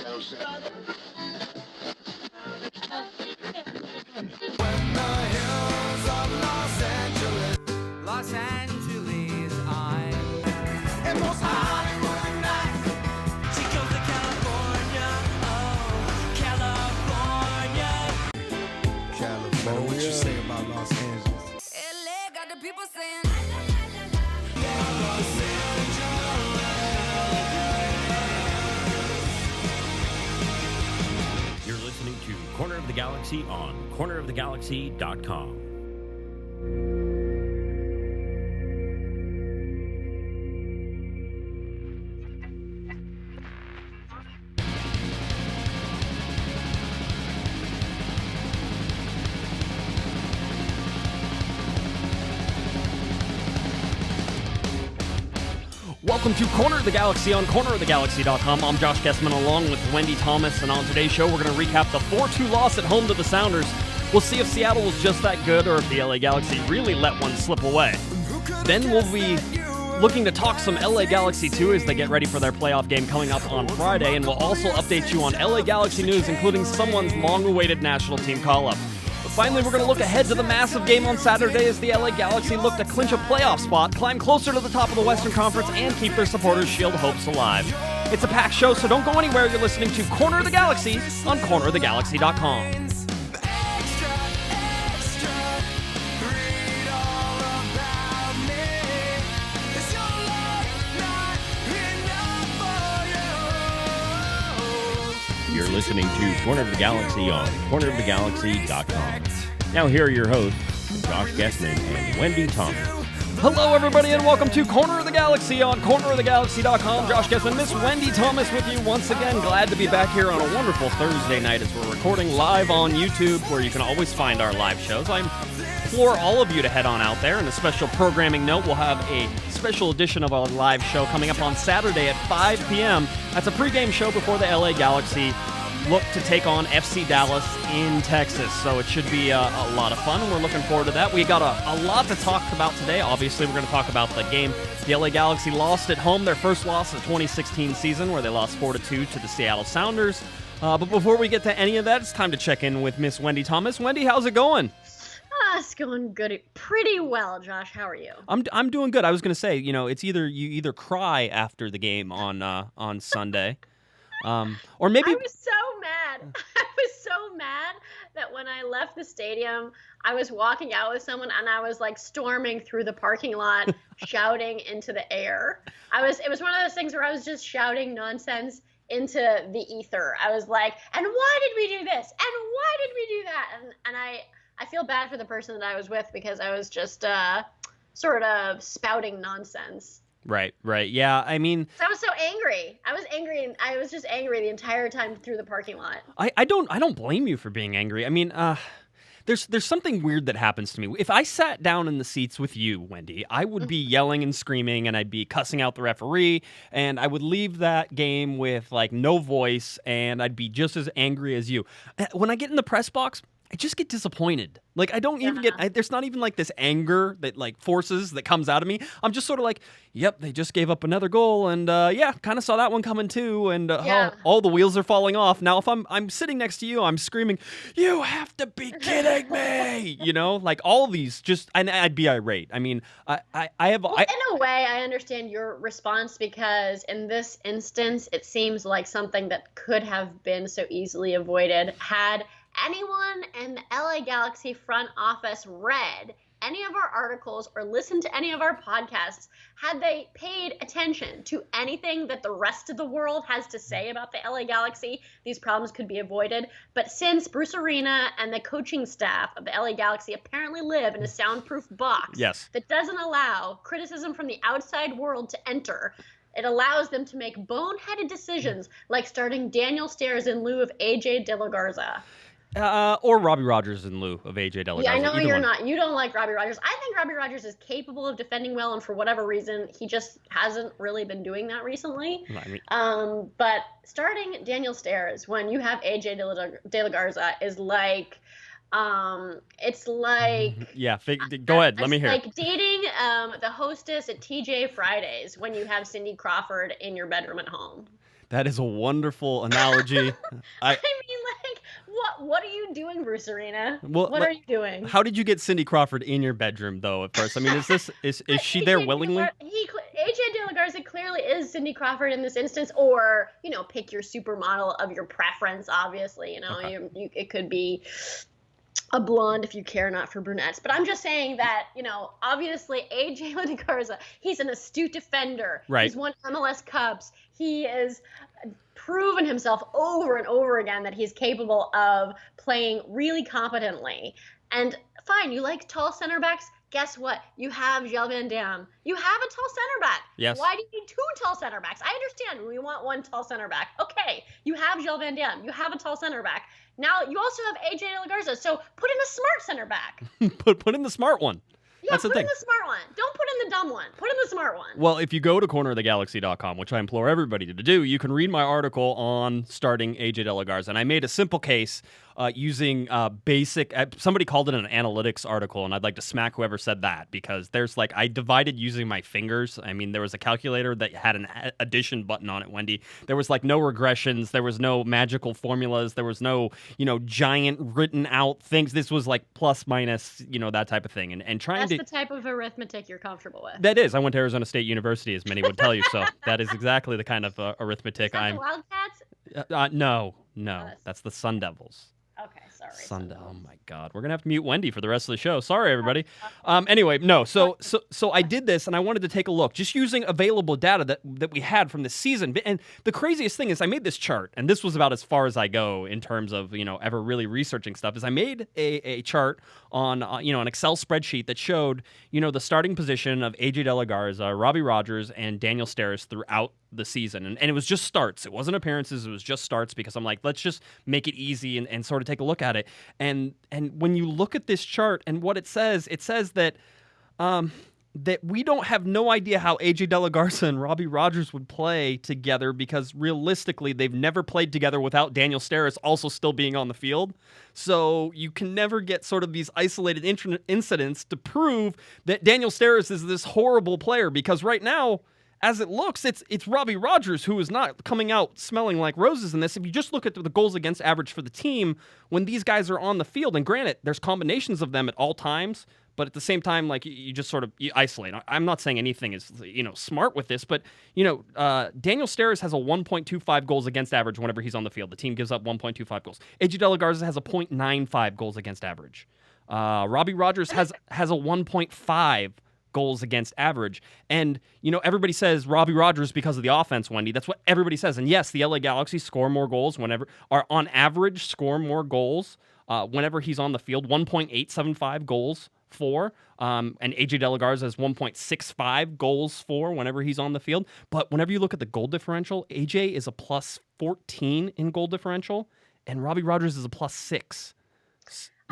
Los Angeles, I'm and most Hollywood nights. She goes to California, oh, California. What you say about Los Angeles? LA got the people saying. You're listening to Corner of the Galaxy on cornerofthegalaxy.com. Welcome to Corner of the Galaxy on cornerofthegalaxy.com. I'm Josh Guesman along with Wendy Thomas, and on today's show we're going to recap the 4-2 loss at home to the Sounders. We'll see if Seattle was just that good or if the LA Galaxy really let one slip away. Then we'll be looking to talk some LA Galaxy 2 as they get ready for their playoff game coming up on Friday, and we'll also update you on LA Galaxy news, including someone's long-awaited national team call-up. Finally, we're going to look ahead to the massive game on Saturday as the LA Galaxy look to clinch a playoff spot, climb closer to the top of the Western Conference, and keep their supporters' Shield hopes alive. It's a packed show, so don't go anywhere. You're listening to Corner of the Galaxy on cornerofthegalaxy.com. You're listening to Corner of the Galaxy on cornerofthegalaxy.com. Now here are your hosts, Josh Guesman and Wendy Thomas. Hello everybody and welcome to Corner of the Galaxy on cornerofthegalaxy.com. Josh Guesman, Miss Wendy Thomas with you once again. Glad to be back here on a wonderful Thursday night as we're recording live on YouTube, where you can always find our live shows. I implore all of you to head on out there. And a special programming note, we'll have a special edition of our live show coming up on Saturday at 5 p.m. That's a pregame show before the LA Galaxy look to take on FC Dallas in Texas. So it should be a lot of fun, and we're looking forward to that. We got a lot to talk about today. Obviously, we're going to talk about the game. The LA Galaxy lost at home, their first loss of the 2016 season, where they lost 4-2 to the Seattle Sounders. But before we get to any of that, it's time to check in with Miss Wendy Thomas. Wendy, how's it going? It's going good, pretty well, Josh. How are you? I'm doing good. I was going to say, it's you either cry after the game on Sunday, or maybe I was so mad. I was so mad that when I left the stadium, I was walking out with someone and I was like storming through the parking lot, shouting into the air. It was one of those things where I was just shouting nonsense into the ether. I was like, and why did we do this? And why did we do that? And I feel bad for the person that I was with because I was just sort of spouting nonsense. Right. Yeah, I mean, so I was so angry. I was just angry the entire time through the parking lot. I don't blame you for being angry. I mean, there's something weird that happens to me. If I sat down in the seats with you, Wendy, I would be yelling and screaming, and I'd be cussing out the referee, and I would leave that game with like no voice, and I'd be just as angry as you. When I get in the press box, I just get disappointed. Like, I don't even there's not even like this anger that like forces that comes out of me. I'm just sort of like, yep, they just gave up another goal, and kind of saw that one coming too, and all the wheels are falling off. Now, if I'm sitting next to you, I'm screaming, you have to be kidding me, like all these and I'd be irate. I mean, I have... Well, in a way, I understand your response, because in this instance, it seems like something that could have been so easily avoided had anyone in the LA Galaxy front office read any of our articles or listened to any of our podcasts, had they paid attention to anything that the rest of the world has to say about the LA Galaxy, these problems could be avoided. But since Bruce Arena and the coaching staff of the LA Galaxy apparently live in a soundproof box that doesn't allow criticism from the outside world to enter, it allows them to make boneheaded decisions like starting Daniel Stairs in lieu of AJ DeLaGarza. Or Robbie Rogers in lieu of AJ DeLaGarza. Yeah, I know you're not. You don't like Robbie Rogers. I think Robbie Rogers is capable of defending well, and for whatever reason, he just hasn't really been doing that recently. But starting Daniel Stairs when you have AJ DeLaGarza is like... it's like... Yeah, go ahead. Let me hear it. It's like dating the hostess at TGIFridays when you have Cindy Crawford in your bedroom at home. That is a wonderful analogy. I mean, like, what are you doing, Bruce Arena? Well, what are you doing? How did you get Cindy Crawford in your bedroom, though, at first? I mean, is she there willingly? AJ DeLaGarza clearly is Cindy Crawford in this instance, or, pick your supermodel of your preference, obviously. Okay. It could be a blonde if you care not for brunettes. But I'm just saying that, obviously AJ DeLaGarza, he's an astute defender. Right. He's won MLS Cups. He has proven himself over and over again that he's capable of playing really competently. And fine, you like tall center backs? Guess what? You have Gel Van Dam. You have a tall center back. Yes. Why do you need 2 tall center backs? I understand we want 1 tall center back. Okay, you have Gel Van Dam. You have a tall center back. Now you also have AJ DeLaGarza. So put in a smart center back. put in the smart one. Yeah, That's the put thing. in the smart one. Don't put in the dumb one. Put in the smart one. Well, if you go to cornerofthegalaxy.com, which I implore everybody to do, you can read my article on starting AJ DeLaGarza. And I made a simple case using basic, somebody called it an analytics article, and I'd like to smack whoever said that, because there's I divided using my fingers. I mean, there was a calculator that had an addition button on it, Wendy. There was no regressions. There was no magical formulas. There was no, giant written out things. This was plus, minus, that type of thing. And trying That's the type of arithmetic you're comfortable with. That is. I went to Arizona State University, as many would tell you. So that is exactly the kind of arithmetic Is that I'm. the Wildcats? No, that's the Sun Devils. Okay, sorry. Oh my God, we're gonna have to mute Wendy for the rest of the show. Sorry, everybody. Anyway, no. So I did this, and I wanted to take a look, just using available data that we had from this season. And the craziest thing is, I made this chart, and this was about as far as I go in terms of ever really researching stuff. Is I made a chart on an Excel spreadsheet that showed the starting position of AJ DeLaGarza, Robbie Rogers, and Daniel Steres throughout the season. And it was just starts. It wasn't appearances. It was just starts, because I'm like, let's just make it easy and sort of take a look at it. And when you look at this chart and what it says that that we don't have no idea how AJ DeLaGarza and Robbie Rogers would play together, because realistically they've never played together without Daniel Steres also still being on the field. So you can never get sort of these isolated incidents to prove that Daniel Steres is this horrible player, because right now, as it looks, it's Robbie Rogers who is not coming out smelling like roses in this. If you just look at the goals against average for the team when these guys are on the field, and granted, there's combinations of them at all times, but at the same time, you just sort of isolate. I'm not saying anything is smart with this, but Daniel Steres has a 1.25 goals against average whenever he's on the field. The team gives up 1.25 goals. AJ DeLaGarza has a 0.95 goals against average. Robbie Rogers has a 1.5 goals against average. And, everybody says Robbie Rogers because of the offense, Wendy. That's what everybody says. And yes, the LA Galaxy score more goals on average score more goals whenever he's on the field. 1.875 goals for, and AJ DeLaGarza has 1.65 goals for whenever he's on the field. But whenever you look at the goal differential, AJ is a plus 14 in goal differential, and Robbie Rogers is a plus 6.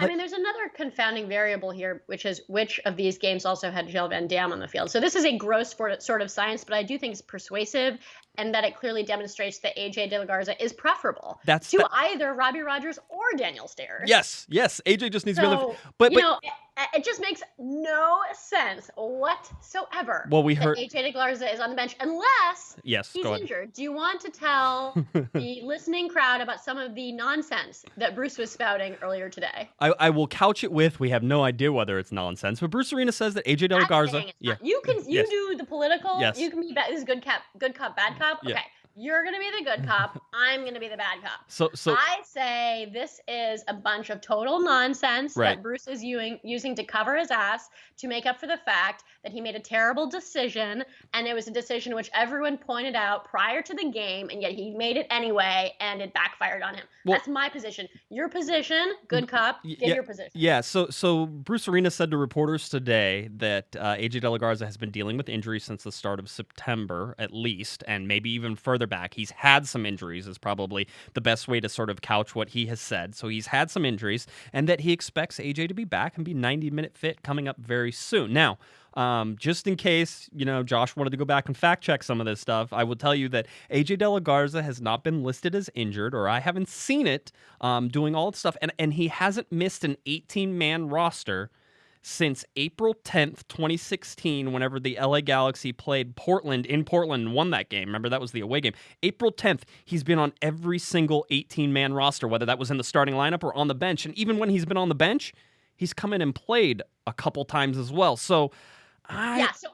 I mean, there's another confounding variable here, which is which of these games also had Gel Van Dam on the field. So this is a gross sort of science, but I do think it's persuasive, and that it clearly demonstrates that AJ DeLaGarza is preferable to either Robbie Rogers or Daniel Steres. Yes. AJ just needs to be on the but it just makes no sense whatsoever. Well, we heard AJ DeLaGarza is on the bench unless he's injured. Do you want to tell the listening crowd about some of the nonsense that Bruce was spouting earlier today? I will couch it with, we have no idea whether it's nonsense, but Bruce Arena says that AJ DeLaGarza. You do the political. Yes. You can be this is good cop, bad cop. Yeah. Okay. You're going to be the good cop. I'm going to be the bad cop. So I say this is a bunch of total nonsense that Bruce is using to cover his ass to make up for the fact that he made a terrible decision, and it was a decision which everyone pointed out prior to the game, and yet he made it anyway, and it backfired on him. That's my position. Your position, good cop, give your position. Yeah, so Bruce Arena said to reporters today that AJ DeLaGarza has been dealing with injuries since the start of September, at least, and maybe even further back. He's had some injuries is probably the best way to sort of couch what he has said. So he's had some injuries, and that he expects AJ to be back and be 90-minute fit coming up very soon. Now, just in case, Josh wanted to go back and fact check some of this stuff, I will tell you that AJ DeLaGarza has not been listed as injured, or I haven't seen it doing all the stuff, and he hasn't missed an 18-man roster since April 10th, 2016, whenever the LA Galaxy played Portland in Portland and won that game. Remember, that was the away game. April 10th, he's been on every single 18-man roster, whether that was in the starting lineup or on the bench. And even when he's been on the bench, he's come in and played a couple times as well. So so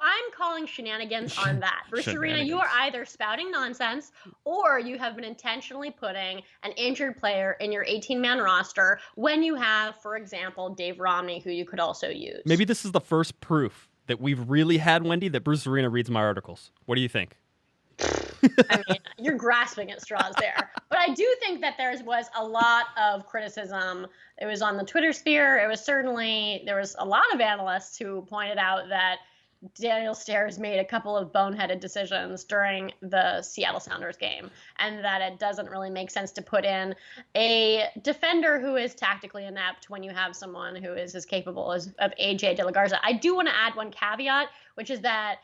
I'm calling shenanigans on that. Bruce Arena, you are either spouting nonsense or you have been intentionally putting an injured player in your 18-man roster when you have, for example, Dave Romney, who you could also use. Maybe this is the first proof that we've really had, Wendy, that Bruce Arena reads my articles. What do you think? I mean, you're grasping at straws there. But I do think that there was a lot of criticism. It was on the Twitter sphere. There was a lot of analysts who pointed out that Daniel Stairs made a couple of boneheaded decisions during the Seattle Sounders game, and that it doesn't really make sense to put in a defender who is tactically inept when you have someone who is as capable of AJ DeLaGarza. I do want to add one caveat, which is that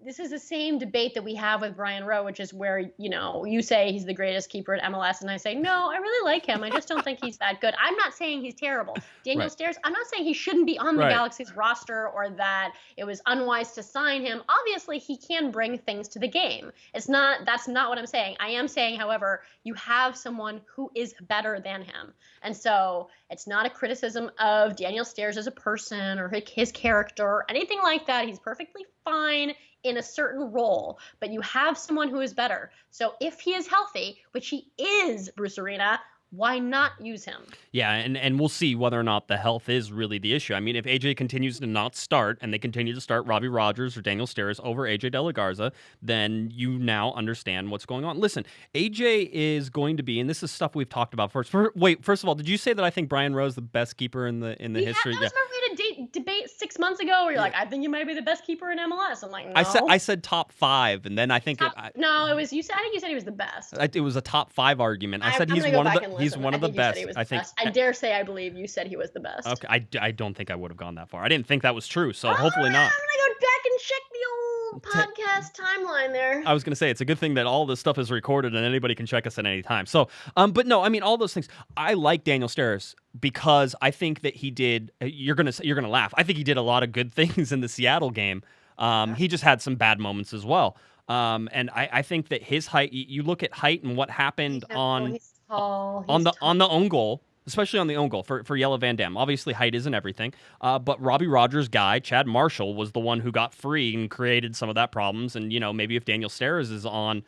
this is the same debate that we have with Brian Rowe, which is where, you say he's the greatest keeper at MLS, and I say, no, I really like him. I just don't think he's that good. I'm not saying he's terrible. Daniel Stairs, I'm not saying he shouldn't be on the Galaxy's roster or that it was unwise to sign him. Obviously, he can bring things to the game. That's not what I'm saying. I am saying, however, you have someone who is better than him. And so it's not a criticism of Daniel Stairs as a person or his character or anything like that. He's perfectly fine in a certain role, but you have someone who is better. So if he is healthy, which he is, Bruce Arena, why not use him? Yeah, and we'll see whether or not the health is really the issue. I mean, if AJ continues to not start and they continue to start Robbie Rogers or Daniel Stairs over AJ DeLaGarza, then you now understand what's going on. Listen, AJ is going to be, and this is stuff we've talked about first. First of all, did you say that I think Brian Rowe is the best keeper in the history? That was my debate 6 months ago where you're like, I think you might be the best keeper in MLS. I'm like, no. I said top 5, and then I think I think you said he was the best. It was a top 5 argument. I said he's one of the best. I think. I dare say I believe you said he was the best. Okay, I don't think I would have gone that far. I didn't think that was true, so hopefully not. I'm gonna go back and check the old podcast timeline there. I was gonna say it's a good thing that all this stuff is recorded and anybody can check us at any time. So, but no, I mean all those things. I like Daniel Stairs because I think that he did. You're gonna laugh. I think he did a lot of good things in the Seattle game. He just had some bad moments as well. And I think that his height. You look at height and what happened on the own goal, especially on the own goal for Yellow Van Dam. Obviously, height isn't everything, but Robbie Rogers' guy, Chad Marshall, was the one who got free and created some of that problems. And, maybe if Daniel Stairs is on,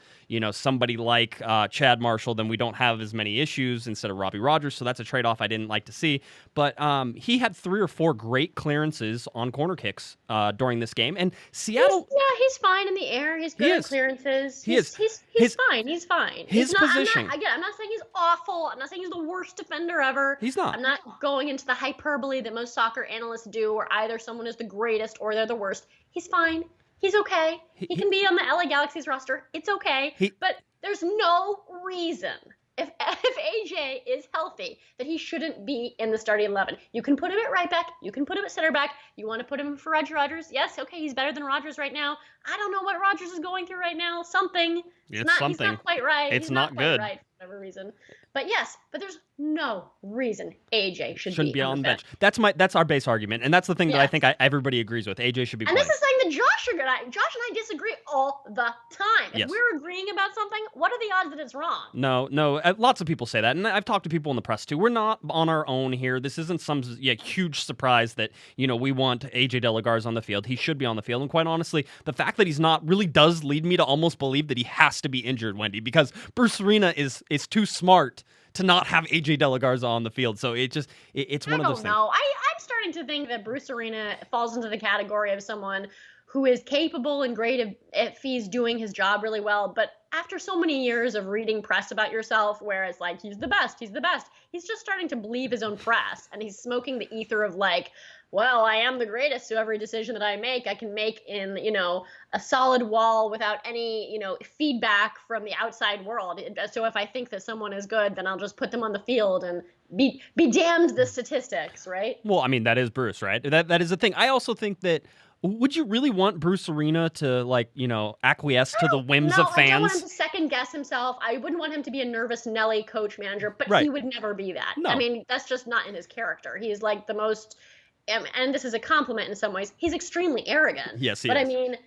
somebody like Chad Marshall, then we don't have as many issues instead of Robbie Rogers. So that's a trade-off I didn't like to see. But he had 3 or 4 great clearances on corner kicks during this game. And Seattle... He's fine in the air. He's good at clearances. He's fine. He's fine. His position... I'm not saying he's awful. I'm not saying he's the worst defender ever. He's not. I'm not going into the hyperbole that most soccer analysts do where either someone is the greatest or they're the worst. He's fine. He's okay. He can be on the LA Galaxy's roster. It's okay. But there's no reason, if AJ is healthy, that he shouldn't be in the starting 11. You can put him at right back. You can put him at center back. You want to put him for Roger Rogers? Yes, okay, he's better than Rogers right now. I don't know what Rogers is going through right now. Something. He's not quite right. It's not good. Right for whatever reason. But there's no reason AJ shouldn't be on the bench. That's our base argument, and that's the thing that I think everybody agrees with. AJ should be playing. And this is something that Josh and I disagree all the time. If we're agreeing about something, what are the odds that it's wrong? No. Lots of people say that, and I've talked to people in the press too. We're not on our own here. This isn't some huge surprise that we want AJ DeLaGarza on the field. He should be on the field, and quite honestly, the fact that he's not really does lead me to almost believe that he has to be injured, Wendy, because Bruce Arena is too smart to not have AJ DeLaGarza on the field. So it's one of those things. I don't know. I'm starting to think that Bruce Arena falls into the category of someone who is capable and great if he's doing his job really well. But after so many years of reading press about yourself, where it's like, he's the best, he's just starting to believe his own press. And he's smoking the ether of like, well, I am the greatest, so every decision that I can make in, a solid wall without any, feedback from the outside world. So if I think that someone is good, then I'll just put them on the field and be damned the statistics, right? Well, I mean, that is Bruce, right? That is the thing. I also think that, would you really want Bruce Arena to, acquiesce to the whims of fans? I don't want him to second guess himself. I wouldn't want him to be a nervous Nelly coach manager, but he would never be that. No. I mean, that's just not in his character. He's like the most and this is a compliment in some ways, he's extremely arrogant. Yes, he But is. I mean,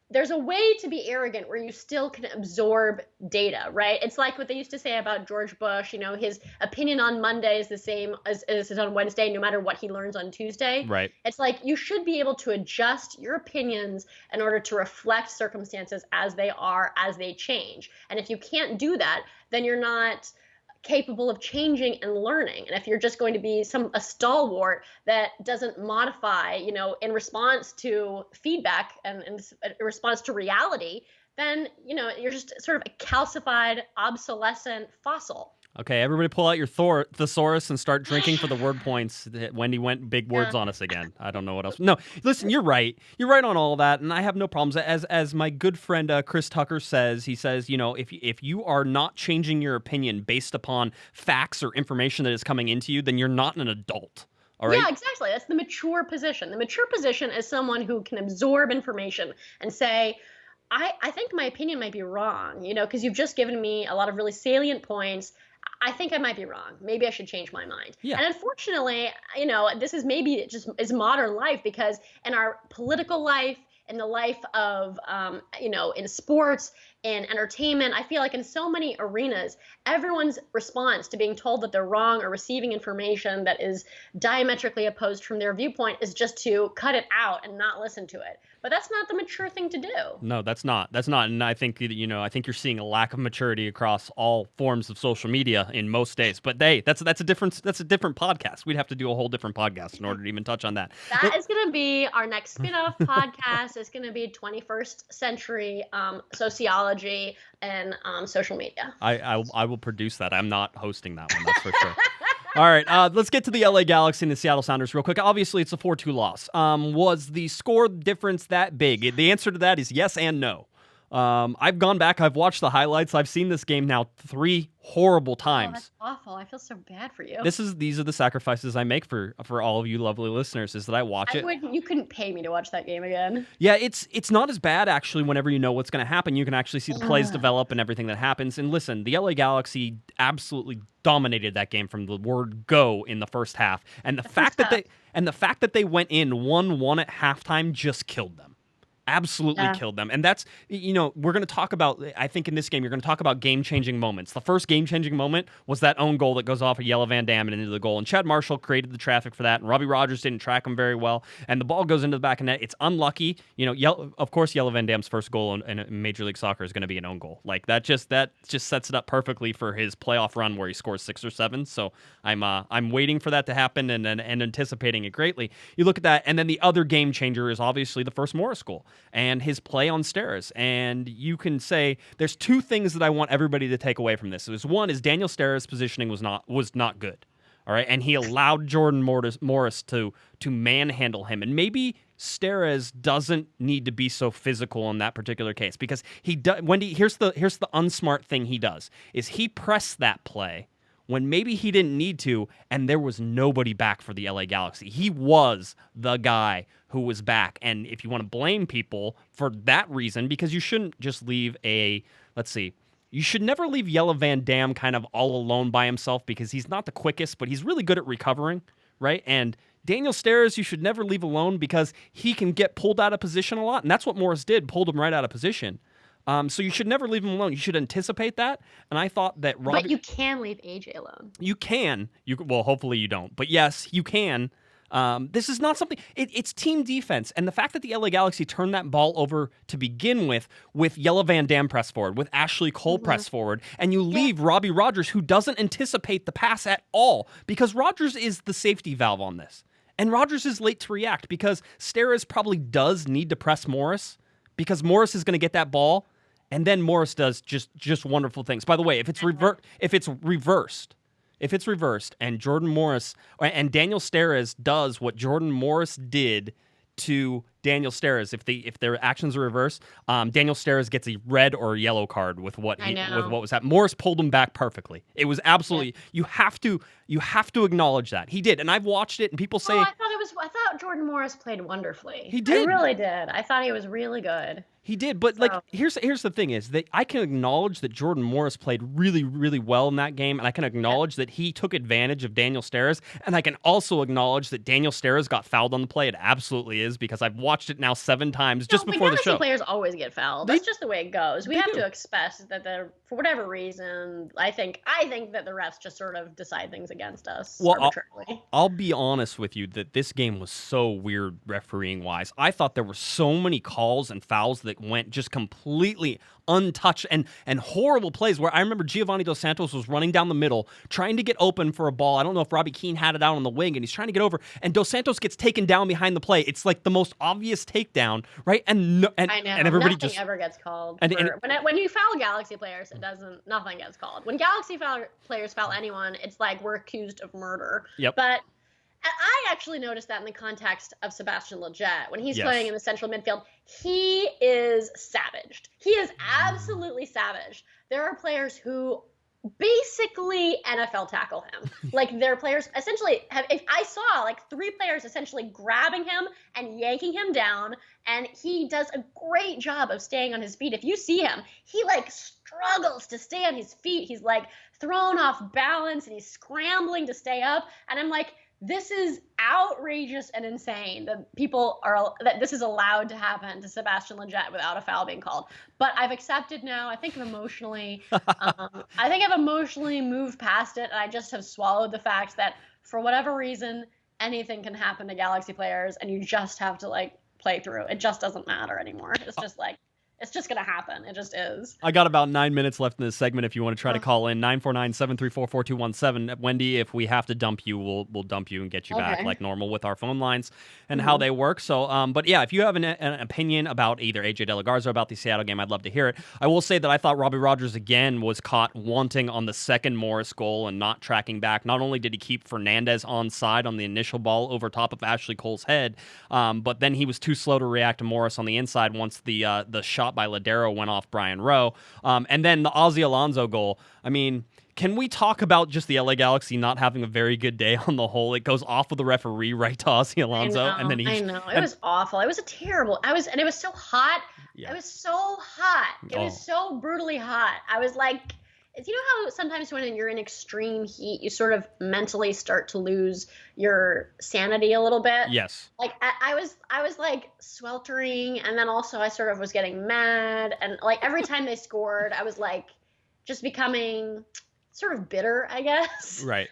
there's a way to be arrogant where you still can absorb data, right? It's like what they used to say about George Bush, his opinion on Monday is the same as it is on Wednesday, no matter what he learns on Tuesday. Right. It's like you should be able to adjust your opinions in order to reflect circumstances as they are, as they change. And if you can't do that, then you're not capable of changing and learning. And if you're just going to be a stalwart that doesn't modify, in response to feedback and in response to reality, then, you're just sort of a calcified, obsolescent fossil. Okay, everybody pull out your thesaurus and start drinking for the word points. Wendy went big words on us again. I don't know what else. No, listen, you're right. You're right on all that, and I have no problems. As my good friend Chris Tucker says, he says, if you are not changing your opinion based upon facts or information that is coming into you, then you're not an adult. All right? Yeah, exactly. That's the mature position. The mature position is someone who can absorb information and say, I think my opinion might be wrong, because you've just given me a lot of really salient points. I think I might be wrong. Maybe I should change my mind. Yeah. And unfortunately, this is maybe just is modern life, because in our political life, in the life of, in sports, in entertainment, I feel like in so many arenas, everyone's response to being told that they're wrong or receiving information that is diametrically opposed from their viewpoint is just to cut it out and not listen to it. But that's not the mature thing to do. No, that's not. And I think I think you're seeing a lack of maturity across all forms of social media in most days. But that's a different podcast. We'd have to do a whole different podcast in order to even touch on that. That is going to be our next spin-off podcast. It's going to be 21st century sociology and social media. I will produce that. I'm not hosting that one. That's for sure. All right, let's get to the LA Galaxy and the Seattle Sounders real quick. Obviously, it's a 4-2 loss. Was the score difference that big? The answer to that is yes and no. I've gone back. I've watched the highlights. I've seen this game now 3 horrible times. Oh, that's awful. I feel so bad for you. These are the sacrifices I make for all of you lovely listeners, is that I watch it. You couldn't pay me to watch that game again. Yeah, it's not as bad, actually, whenever you know what's going to happen. You can actually see the plays develop and everything that happens. And listen, the LA Galaxy absolutely dominated that game from the word go in the first half. And the fact that they went in 1-1 at halftime just killed them. Absolutely killed them. And that's, we're going to talk about, I think in this game, you're going to talk about game-changing moments. The first game-changing moment was that own goal that goes off of Yella Van Dam and into the goal. And Chad Marshall created the traffic for that. And Robbie Rogers didn't track him very well. And the ball goes into the back of net. It's unlucky. Of course, Yella Van Dam's first goal in Major League Soccer is going to be an own goal. Like, that just sets it up perfectly for his playoff run where he scores 6 or 7. So I'm waiting for that to happen and anticipating it greatly. You look at that, and then the other game changer is obviously the first Morris goal and his play on Steres. And you can say there's 2 things that I want everybody to take away from this. One is Daniel Steres' positioning was not good. All right, and he allowed Jordan Morris to manhandle him. And maybe Steres doesn't need to be so physical in that particular case, because Wendy, here's the unsmart thing he does is he pressed that play when maybe he didn't need to, and there was nobody back for the LA Galaxy. He was the guy who was back. And if you want to blame people for that reason, because you shouldn't just leave you should never leave Yella Van Dam kind of all alone by himself, because he's not the quickest, but he's really good at recovering, right? And Daniel Steres, you should never leave alone, because he can get pulled out of position a lot, and that's what Morris did, pulled him right out of position. So you should never leave him alone. You should anticipate that. And I thought that Robbie... But you can leave AJ alone. You can. Well, hopefully you don't. But yes, you can. This is not something... It's team defense. And the fact that the LA Galaxy turned that ball over to begin with Yella Van Dam press forward, with Ashley Cole press forward, and you leave Robbie Rogers, who doesn't anticipate the pass at all, because Rogers is the safety valve on this. And Rogers is late to react, because Steres probably does need to press Morris, because Morris is going to get that ball, and then Morris does just wonderful things. By the way, if it's reversed, and Jordan Morris and Daniel Steres does what Jordan Morris did to Daniel Steres, if their actions are reversed, Daniel Steres gets a red or yellow card with what was happening. Morris pulled him back perfectly. It was absolutely you have to acknowledge that he did, and I've watched it, and people say I thought Jordan Morris played wonderfully. He did. I really did. I thought he was really good. He did, but here's the thing is that I can acknowledge that Jordan Morris played really, really well in that game, and I can acknowledge that he took advantage of Daniel Steres, and I can also acknowledge that Daniel Steres got fouled on the play. It absolutely is, because I've watched it now 7 times just before the show. Players always get fouled. That's just the way it goes. We have to expect that for whatever reason, I think that the refs just sort of decide things against us arbitrarily. I'll be honest with you that this game was so weird refereeing wise. I thought there were so many calls and fouls that went just completely untouched and horrible plays where I remember Giovanni Dos Santos was running down the middle trying to get open for a ball. I don't know if Robbie Keane had it out on the wing and he's trying to get over, and Dos Santos gets taken down behind the play. It's like the most obvious takedown, right? And I know. And everybody nothing ever gets called. And when you foul Galaxy players, nothing gets called. When Galaxy players foul anyone, it's like we're accused of murder. Yep. But I actually noticed that in the context of Sebastian Lletget. When he's playing in the central midfield, he is savaged. He is absolutely savaged. There are players who basically NFL tackle him. Like, their players essentially I saw like 3 players essentially grabbing him and yanking him down, and he does a great job of staying on his feet. If you see him, he like struggles to stay on his feet. He's like thrown off balance and he's scrambling to stay up. And I'm like, this is outrageous and insane that this is allowed to happen to Sebastian Lletget without a foul being called. But I've accepted now. I think I've emotionally moved past it, and I just have swallowed the fact that for whatever reason, anything can happen to Galaxy players, and you just have to like play through. It just doesn't matter anymore. It's just like, it's just going to happen. It just is. I got about 9 minutes left in this segment if you want to try to call in. 949-734-4217. Wendy, if we have to dump you, we'll dump you and get you back like normal with our phone lines and how they work. So, but yeah, if you have an opinion about either AJ DeLaGarza or about the Seattle game, I'd love to hear it. I will say that I thought Robbie Rogers again was caught wanting on the second Morris goal and not tracking back. Not only did he keep Fernandez onside on the initial ball over top of Ashley Cole's head, but then he was too slow to react to Morris on the inside once the shot by Ladero went off Brian Rowe. And then the Ozzy Alonso goal. I mean, can we talk about just the LA Galaxy not having a very good day on the whole? It goes off with the referee right to Ozzy Alonso. I know. It was awful. It was and it was so hot. Yeah. It was so hot. It was so brutally hot. I was like, you know how sometimes when you're in extreme heat, you sort of mentally start to lose your sanity a little bit? Yes. Like I was like sweltering, and then also I sort of was getting mad, and like every time they scored, I was like just becoming sort of bitter, I guess. Right.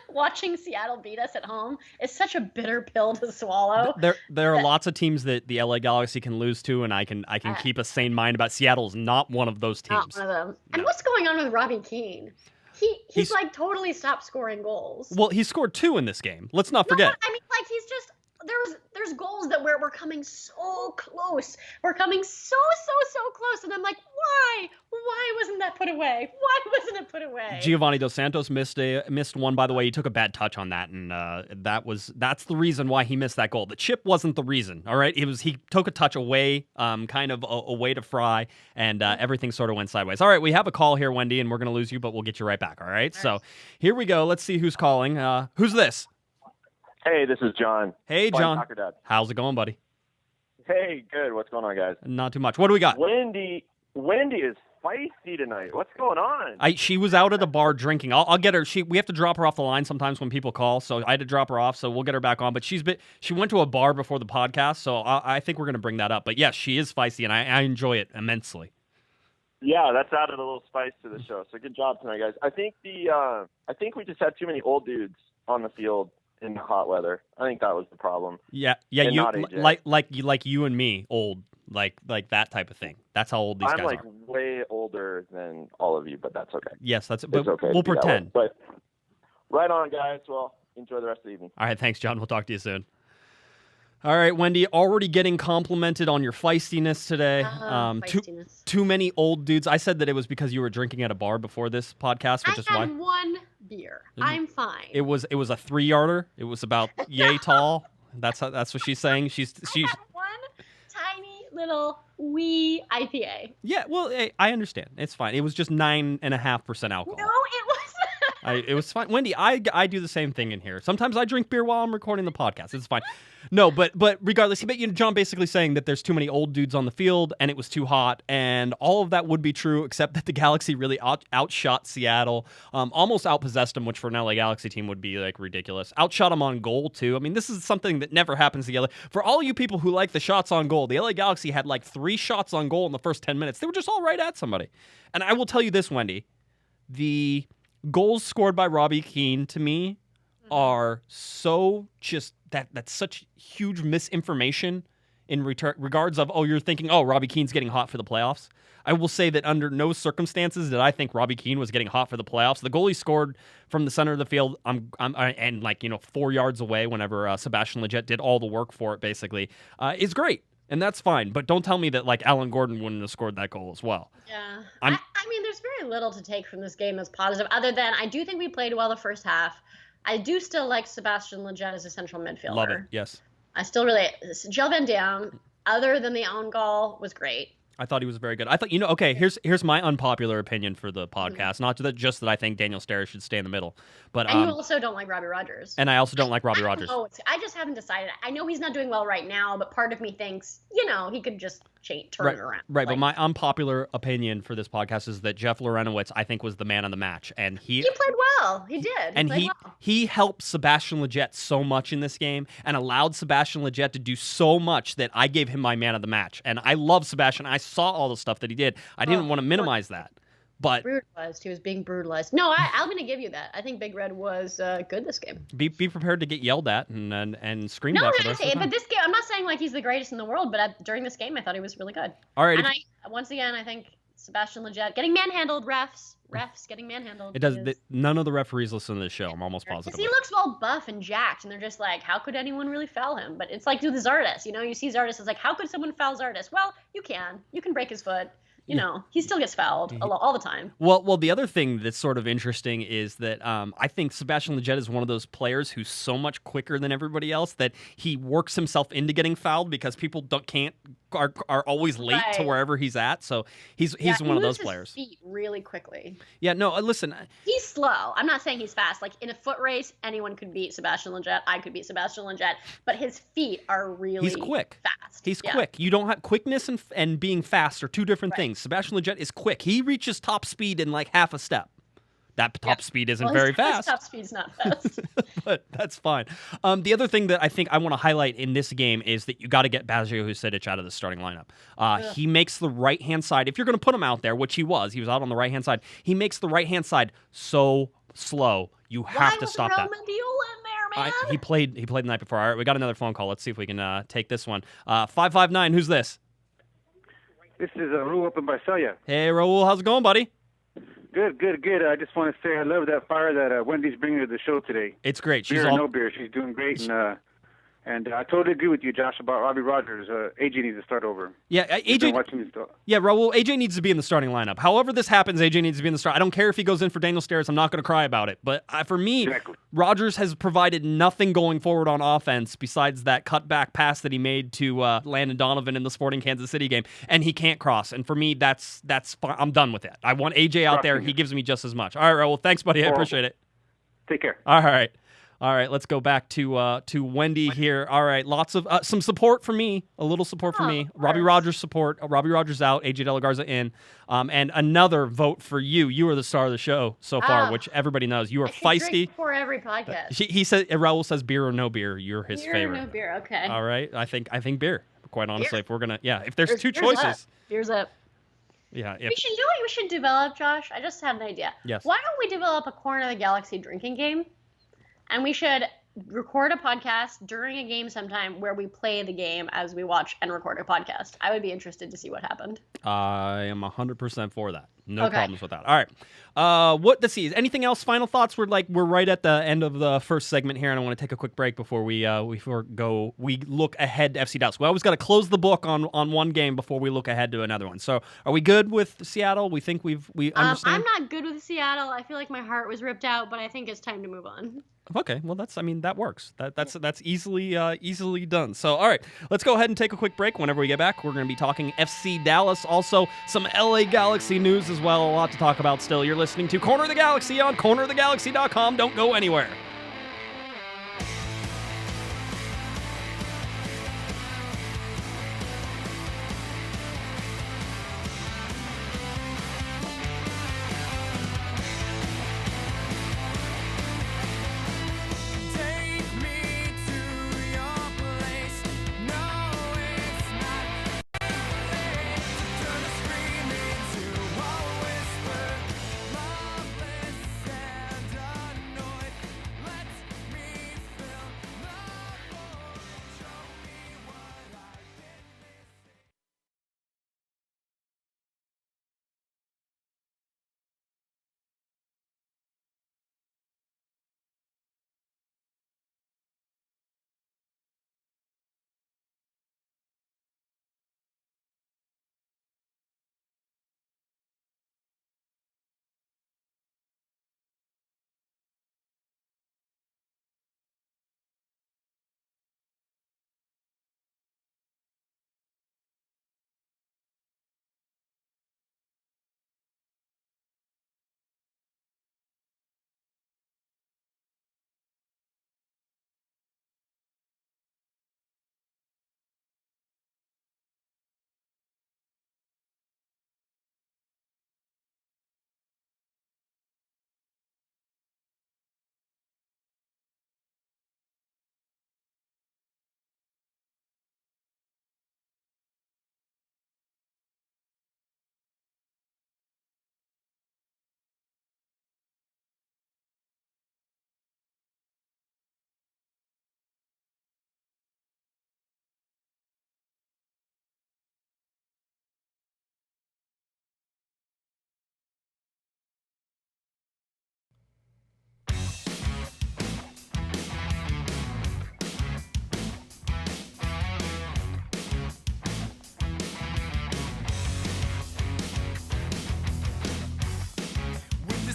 Watching Seattle beat us at home is such a bitter pill to swallow. There are lots of teams that the LA Galaxy can lose to, and I can keep a sane mind about Seattle's not one of those teams. Not one of them. No. And what's going on with Robbie Keane? He's like totally stopped scoring goals. Well, he scored 2 in this game. Let's not forget. I mean, like, he's just there's goals that we're coming so close. We're coming so close, and I'm like, why? Why wasn't that put away? Why wasn't it put away? Giovanni Dos Santos missed one, by the way. He took a bad touch on that, and that's the reason why he missed that goal. The chip wasn't the reason, all right? He took a touch away, kind of away to Fry, and everything sort of went sideways. All right, we have a call here, Wendy, and we're going to lose you, but we'll get you right back, all right? So here we go. Let's see who's calling. Who's this? Hey, this is John. Hey, John. How's it going, buddy? Hey, good. What's going on, guys? Not too much. What do we got? Wendy is feisty tonight. What's going on? She was out at a bar drinking. I'll get her. We have to drop her off the line sometimes when people call, so I had to drop her off. So we'll get her back on. But she went to a bar before the podcast, so I think we're going to bring that up. But yes, she is feisty, and I enjoy it immensely. Yeah, that's added a little spice to the show. So good job tonight, guys. I think we just had too many old dudes on the field in the hot weather. I think that was the problem. Yeah. And you not AJ. like you and me, old, like that type of thing. That's how old these guys are. I'm like way older than all of you, but that's okay. Yes, but okay we'll pretend. But right on, guys. Well, enjoy the rest of the evening. All right, thanks, John. We'll talk to you soon. All right, Wendy, already getting complimented on your feistiness today. Feistiness. Too many old dudes. I said that it was because you were drinking at a bar before this podcast, which is why. I had one beer. I'm fine. It was a 3-yarder. It was about yay tall. That's what she's saying. I had one. little wee IPA. Yeah, well, I understand. It's fine. It was just 9.5% alcohol. No, it was. It was fine. Wendy, I do the same thing in here. Sometimes I drink beer while I'm recording the podcast. It's fine. No, but regardless, John basically saying that there's too many old dudes on the field and it was too hot, and all of that would be true, except that the Galaxy really outshot Seattle, almost outpossessed them, which for an LA Galaxy team would be like ridiculous. Outshot them on goal too. I mean, this is something that never happens to LA. For all you people who like the shots on goal, the LA Galaxy had like 3 shots on goal in the first 10 minutes. They were just all right at somebody. And I will tell you this, Wendy, the goals scored by Robbie Keane to me are so just that's such huge misinformation in regards of, you're thinking, Robbie Keane's getting hot for the playoffs. I will say that under no circumstances did I think Robbie Keane was getting hot for the playoffs. The goal he scored from the center of the field, and 4 yards away whenever Sebastian Lletget did all the work for it, basically, is great. And that's fine, but don't tell me that like Alan Gordon wouldn't have scored that goal as well. Yeah, I mean, there's very little to take from this game as positive, other than I do think we played well the first half. I do still like Sebastian Lletget as a central midfielder. Love it, yes. I still really Gel Van Dam, other than the own goal, was great. I thought he was very good. I thought, here's my unpopular opinion for the podcast. Not just that I think Daniel Sturridge should stay in the middle, but and you also don't like Robbie Rogers. And I also don't like Robbie Rogers. I just haven't decided. I know he's not doing well right now, but part of me thinks, he could just turn it around. Right, but my unpopular opinion for this podcast is that Jeff Lorenowitz, I think, was the man of the match, and he played well. He did. And he helped Sebastian Lletget so much in this game and allowed Sebastian Lletget to do so much that I gave him my man of the match. And I love Sebastian. I saw all the stuff that he did. I didn't want to minimize that. But brutalized. He was being brutalized. No, I'm going to give you that. I think Big Red was good this game. Be prepared to get yelled at and screamed at for this. But this game, I'm not saying like he's the greatest in the world, but during this game, I thought he was really good. All right. And once again, I think Sebastian Lletget getting manhandled, refs getting manhandled. It does. None of the referees listen to this show. I'm almost positive. Because he looks all buff and jacked, and they're just like, how could anyone really foul him? But it's like with Zardes. You see Zardes, it's like, how could someone foul Zardes? Well, you can. You can break his foot. He still gets fouled all the time. Well, the other thing that's sort of interesting is that I think Sebastian Lletget is one of those players who's so much quicker than everybody else that he works himself into getting fouled because people are always late to wherever he's at. So he's one of those players. He moves his feet really quickly. Yeah, no, listen. He's slow. I'm not saying he's fast. Like in a foot race, anyone could beat Sebastian Lletget. I could beat Sebastian Lletget, but his feet are really He's quick. Fast. He's quick. You don't have quickness and being fast are two different things. Sebastian Lletget is quick. He reaches top speed in like half a step. That top speed isn't very fast. His top speed's not fast. But that's fine. The other thing that I think I want to highlight in this game is that you got to get Bazio Husidic out of the starting lineup. He makes the right-hand side, if you're going to put him out there, which he was out on the right-hand side, he makes the right-hand side so slow. You have to stop that. Why was Raul in there, man? He played the night before. All right, we got another phone call. Let's see if we can take this one. 559, who's this? This is Raul up in Visalia. Hey, Raul, how's it going, buddy? Good. I just want to say I love that fire that Wendy's bringing to the show today. It's great. Beer or no beer, she's doing great. And I totally agree with you, Josh, about Robbie Rogers. AJ needs to start over. Yeah, AJ. Yeah, Raul, AJ needs to be in the starting lineup. However this happens, AJ needs to be in the start. I don't care if he goes in for Daniel Sturridge. I'm not going to cry about it. But for me, Rogers has provided nothing going forward on offense besides that cutback pass that he made to Landon Donovan in the Sporting Kansas City game, and he can't cross. And for me, that's I'm done with it. I want AJ out there. He gives me just as much. All right, Raul, thanks, buddy. I appreciate it. Take care. All right, let's go back to Wendy here. All right, lots of some support for me, a little support for me. Robbie Rogers support. Robbie Rogers out, AJ DeLaGarza in, and another vote for you. You are the star of the show so far, which everybody knows. You are feisty. Drink before every podcast. He said Raul says beer or no beer. You're his favorite. Beer or no beer. Okay. All right, I think beer. Quite honestly, if we're gonna, if there's two choices. Beer's up. Yeah. We should do what we should develop, Josh. I just had an idea. Yes. Why don't we develop a Corner of the Galaxy drinking game? And we should record a podcast during a game sometime where we play the game as we watch and record a podcast. I would be interested to see what happened. I am 100% for that. No Okay. problems with that. All right. Let's see. Anything else? Final thoughts? We're right at the end of the first segment here, and I want to take a quick break before we look ahead to FC Dallas. We always got to close the book on one game before we look ahead to another one. So, are we good with Seattle? We think we understand. I'm not good with Seattle. I feel like my heart was ripped out, but I think it's time to move on. Okay, well that works. That's easily done. So all right, let's go ahead and take a quick break. Whenever we get back, we're going to be talking FC Dallas, also some LA Galaxy news as well. A lot to talk about still. You're listening to Corner of the Galaxy on cornerofthegalaxy.com. Don't go anywhere. Take me to your place. No, it's not late. Turn the scream into a whisper. Loveless and annoyed. Let me fill the void. Show me what I've been missing.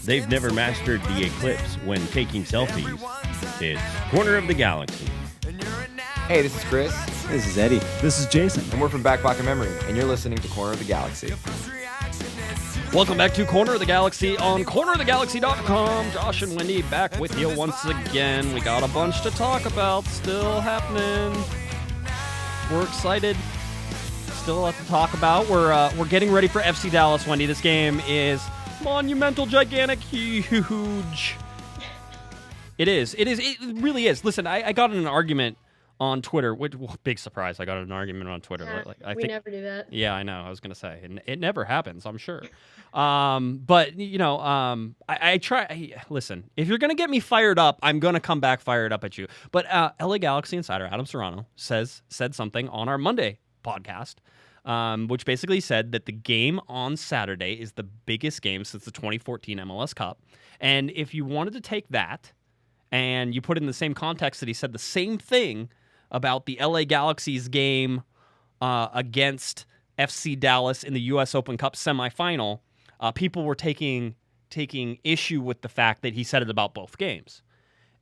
They've never mastered the eclipse when taking selfies. It's Corner of the Galaxy. Hey, this is Chris, This is Eddie. This is Jason. and we're from Back Pocket Memory, and you're listening to Corner of the Galaxy. Welcome back to Corner of the Galaxy on cornerofthegalaxy.com. Josh and Wendy back with you once again. We got a bunch to talk about still happening. We're excited. Still a lot to talk about. We're getting ready for FC Dallas, Wendy. This game is monumental, gigantic, huge. It is. It really is. Listen, I got in an argument on Twitter. Big surprise! I got in an argument on Twitter. We never do that. Yeah, I know. I was gonna say it never happens. I'm sure. But I try. Listen, if you're gonna get me fired up, I'm gonna come back fired up at you. But LA Galaxy insider Adam Serrano said something on our Monday podcast, which basically said that the game on Saturday is the biggest game since the 2014 MLS Cup. And if you wanted to take that and you put it in the same context that he said the same thing about the LA Galaxy's game against FC Dallas in the U.S. Open Cup semifinal, people were taking issue with the fact that he said it about both games.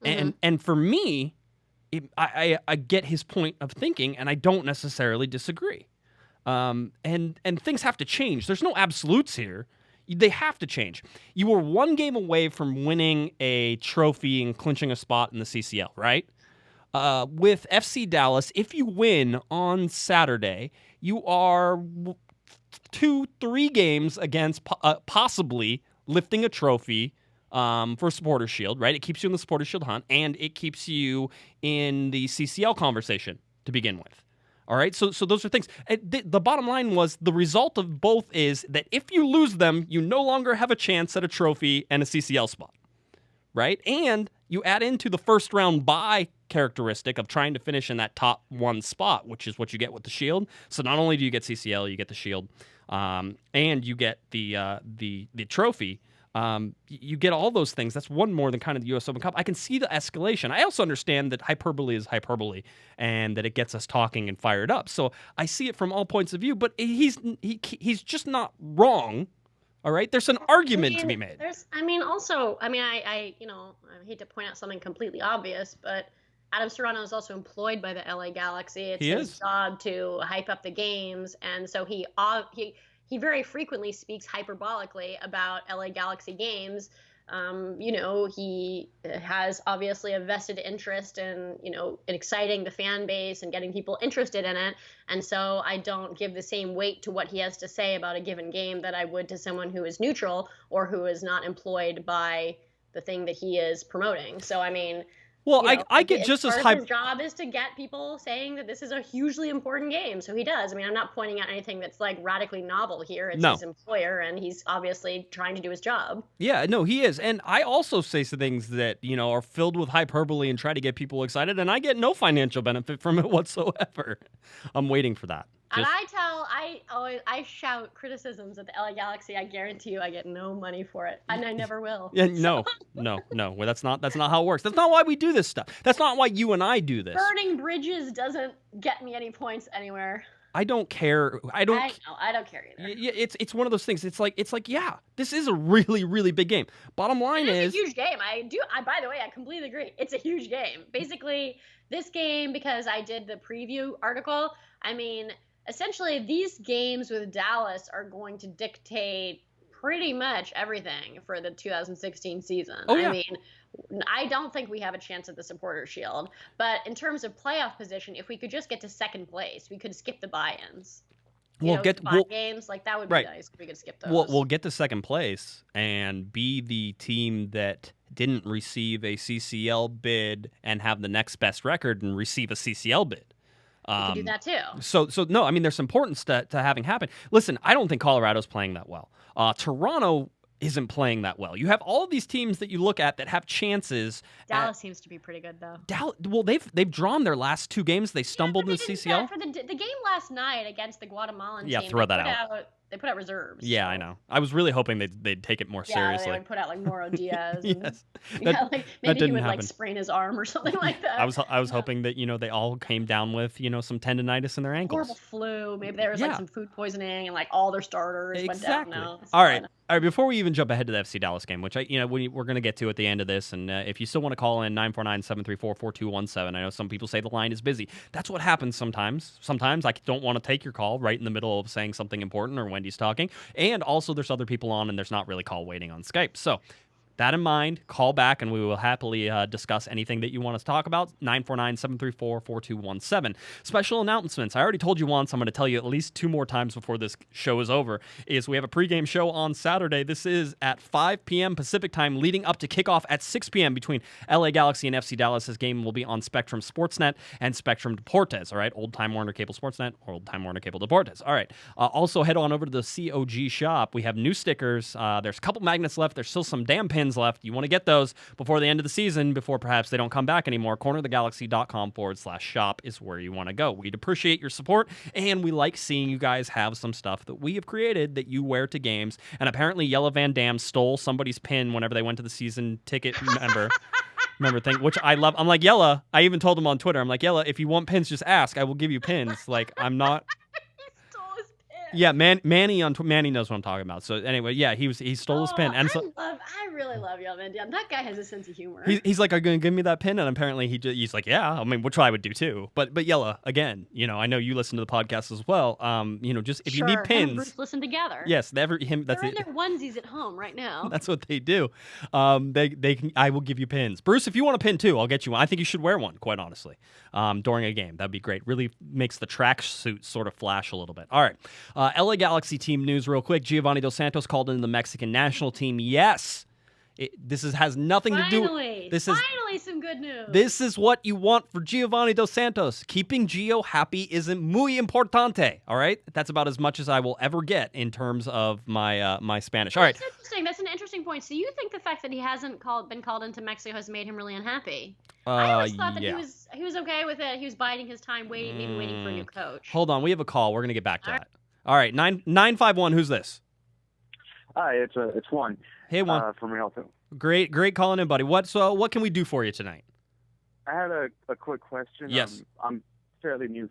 And for me, I get his point of thinking, and I don't necessarily disagree. And things have to change. There's no absolutes here. They have to change. You were one game away from winning a trophy and clinching a spot in the CCL, right? With FC Dallas, if you win on Saturday, you are 2-3 games against possibly lifting a trophy for Supporter Shield, right? It keeps you in the Supporter Shield hunt, and it keeps you in the CCL conversation to begin with. All right, so those are things. The bottom line was the result of both is that if you lose them, you no longer have a chance at a trophy and a CCL spot, right? And you add into the first round bye characteristic of trying to finish in that top one spot, which is what you get with the shield. So not only do you get CCL, you get the shield, and you get the trophy. You get all those things. That's one more than kind of the U.S. Open Cup. I can see the escalation. I also understand that hyperbole is hyperbole and that it gets us talking and fired up. So I see it from all points of view, but he's just not wrong. All right, there's an argument to be made. I hate to point out something completely obvious, but Adam Serrano is also employed by the LA Galaxy. It's his job to hype up the games, and so he very frequently speaks hyperbolically about LA Galaxy games. He has obviously a vested interest in, exciting the fan base and getting people interested in it. And so I don't give the same weight to what he has to say about a given game that I would to someone who is neutral or who is not employed by the thing that he is promoting. So, Well, I get just as hype. His job is to get people saying that this is a hugely important game, so he does. I'm not pointing out anything that's like radically novel here. It's his employer, and he's obviously trying to do his job. Yeah, no, he is, and I also say some things that are filled with hyperbole and try to get people excited, and I get no financial benefit from it whatsoever. I'm waiting for that. And I shout criticisms at the LA Galaxy. I guarantee you I get no money for it, and I never will. Yeah, no. Well, that's not how it works. That's not why we do this stuff. That's not why you and I do this. Burning bridges doesn't get me any points anywhere. I don't care. I don't care either. Yeah, it's one of those things. It's like yeah, this is a really, really big game. Bottom line is a huge game. By the way, I completely agree. It's a huge game. Basically, this game, because I did the preview article, essentially, these games with Dallas are going to dictate pretty much everything for the 2016 season. Oh, yeah. I don't think we have a chance at the Supporters' Shield. But in terms of playoff position, if we could just get to second place, we could skip the buy-ins. Games, that would be nice if we could skip those. We'll get to second place and be the team that didn't receive a CCL bid and have the next best record and receive a CCL bid. We could do that too. So no, there's importance to having happen. Listen, I don't think Colorado's playing that well. Toronto isn't playing that well. You have all of these teams that you look at that have chances. Dallas seems to be pretty good though. Well, they've drawn their last two games. They stumbled in the CCL. For the game last night against the Guatemalan team. Yeah, throw that out. They put out reserves. Yeah, I know. I was really hoping they'd take it more seriously. Yeah, they would put out Moro Diaz. Yes. Maybe he would sprain his arm or something like that. I was hoping that they all came down with some tendonitis in their ankles. Horrible flu. Maybe there was some food poisoning and all their starters went down. No, all right. Before we even jump ahead to the FC Dallas game, which we're going to get to at the end of this, and if you still want to call in 949-734-4217, I know some people say the line is busy. That's what happens sometimes. Sometimes I don't want to take your call right in the middle of saying something important or Wendy's talking, and also there's other people on and there's not really call waiting on Skype. So that in mind, call back and we will happily discuss anything that you want us to talk about. 949-734-4217. Special announcements. I already told you once. I'm going to tell you at least two more times before this show is over. Is we have a pregame show on Saturday. This is at 5 p.m. Pacific time, leading up to kickoff at 6 p.m. between LA Galaxy and FC Dallas. This game will be on Spectrum Sportsnet and Spectrum Deportes. All right, Old Time Warner Cable Sportsnet or Old Time Warner Cable Deportes. All right. Also head on over to the CoG shop. We have new stickers. There's a couple magnets left. There's still some damn pins left. You want to get those before the end of the season, before perhaps they don't come back anymore. cornerthegalaxy.com/shop is where you want to go. We'd appreciate your support, and we like seeing you guys have some stuff that we have created that you wear to games. And apparently Yella Van Dam stole somebody's pin whenever they went to the season ticket remember thing, which I love. I'm like, Yella, I even told him on Twitter, I'm like, Yella, if you want pins, just ask. I will give you pins. I'm not... Yeah, Manny knows what I'm talking about. So anyway, yeah, he stole his pin, and I really love Yella Van Dam. That guy has a sense of humor. He's like, "Are you gonna give me that pin?" And apparently he's like, "Yeah." Which I would do too. But Yella, again, I know you listen to the podcast as well. Just if you need pins, him and Bruce listen together. Yes, they're in their onesies at home right now. That's what they do. They can. I will give you pins, Bruce. If you want a pin too, I'll get you one. I think you should wear one. Quite honestly, during a game, that'd be great. Really makes the track suit sort of flash a little bit. All right. LA Galaxy team news real quick. Giovanni Dos Santos called in the Mexican national team. Yes. This has nothing to do with... Finally some good news. This is what you want for Giovanni Dos Santos. Keeping Gio happy isn't muy importante, all right? That's about as much as I will ever get in terms of my my Spanish. All right. That's interesting. That's an interesting interesting point. So you think the fact that he hasn't been called into Mexico has made him really unhappy? I always thought that he was okay with it. He was biding his time, maybe waiting for a new coach. Hold on, we have a call. We're gonna get back to that. All right, 951. Who's this? Hi, it's Juan. Hey, Juan. From Rialto. Great calling in, buddy. What can we do for you tonight? I had a quick question. Yes. I'm fairly new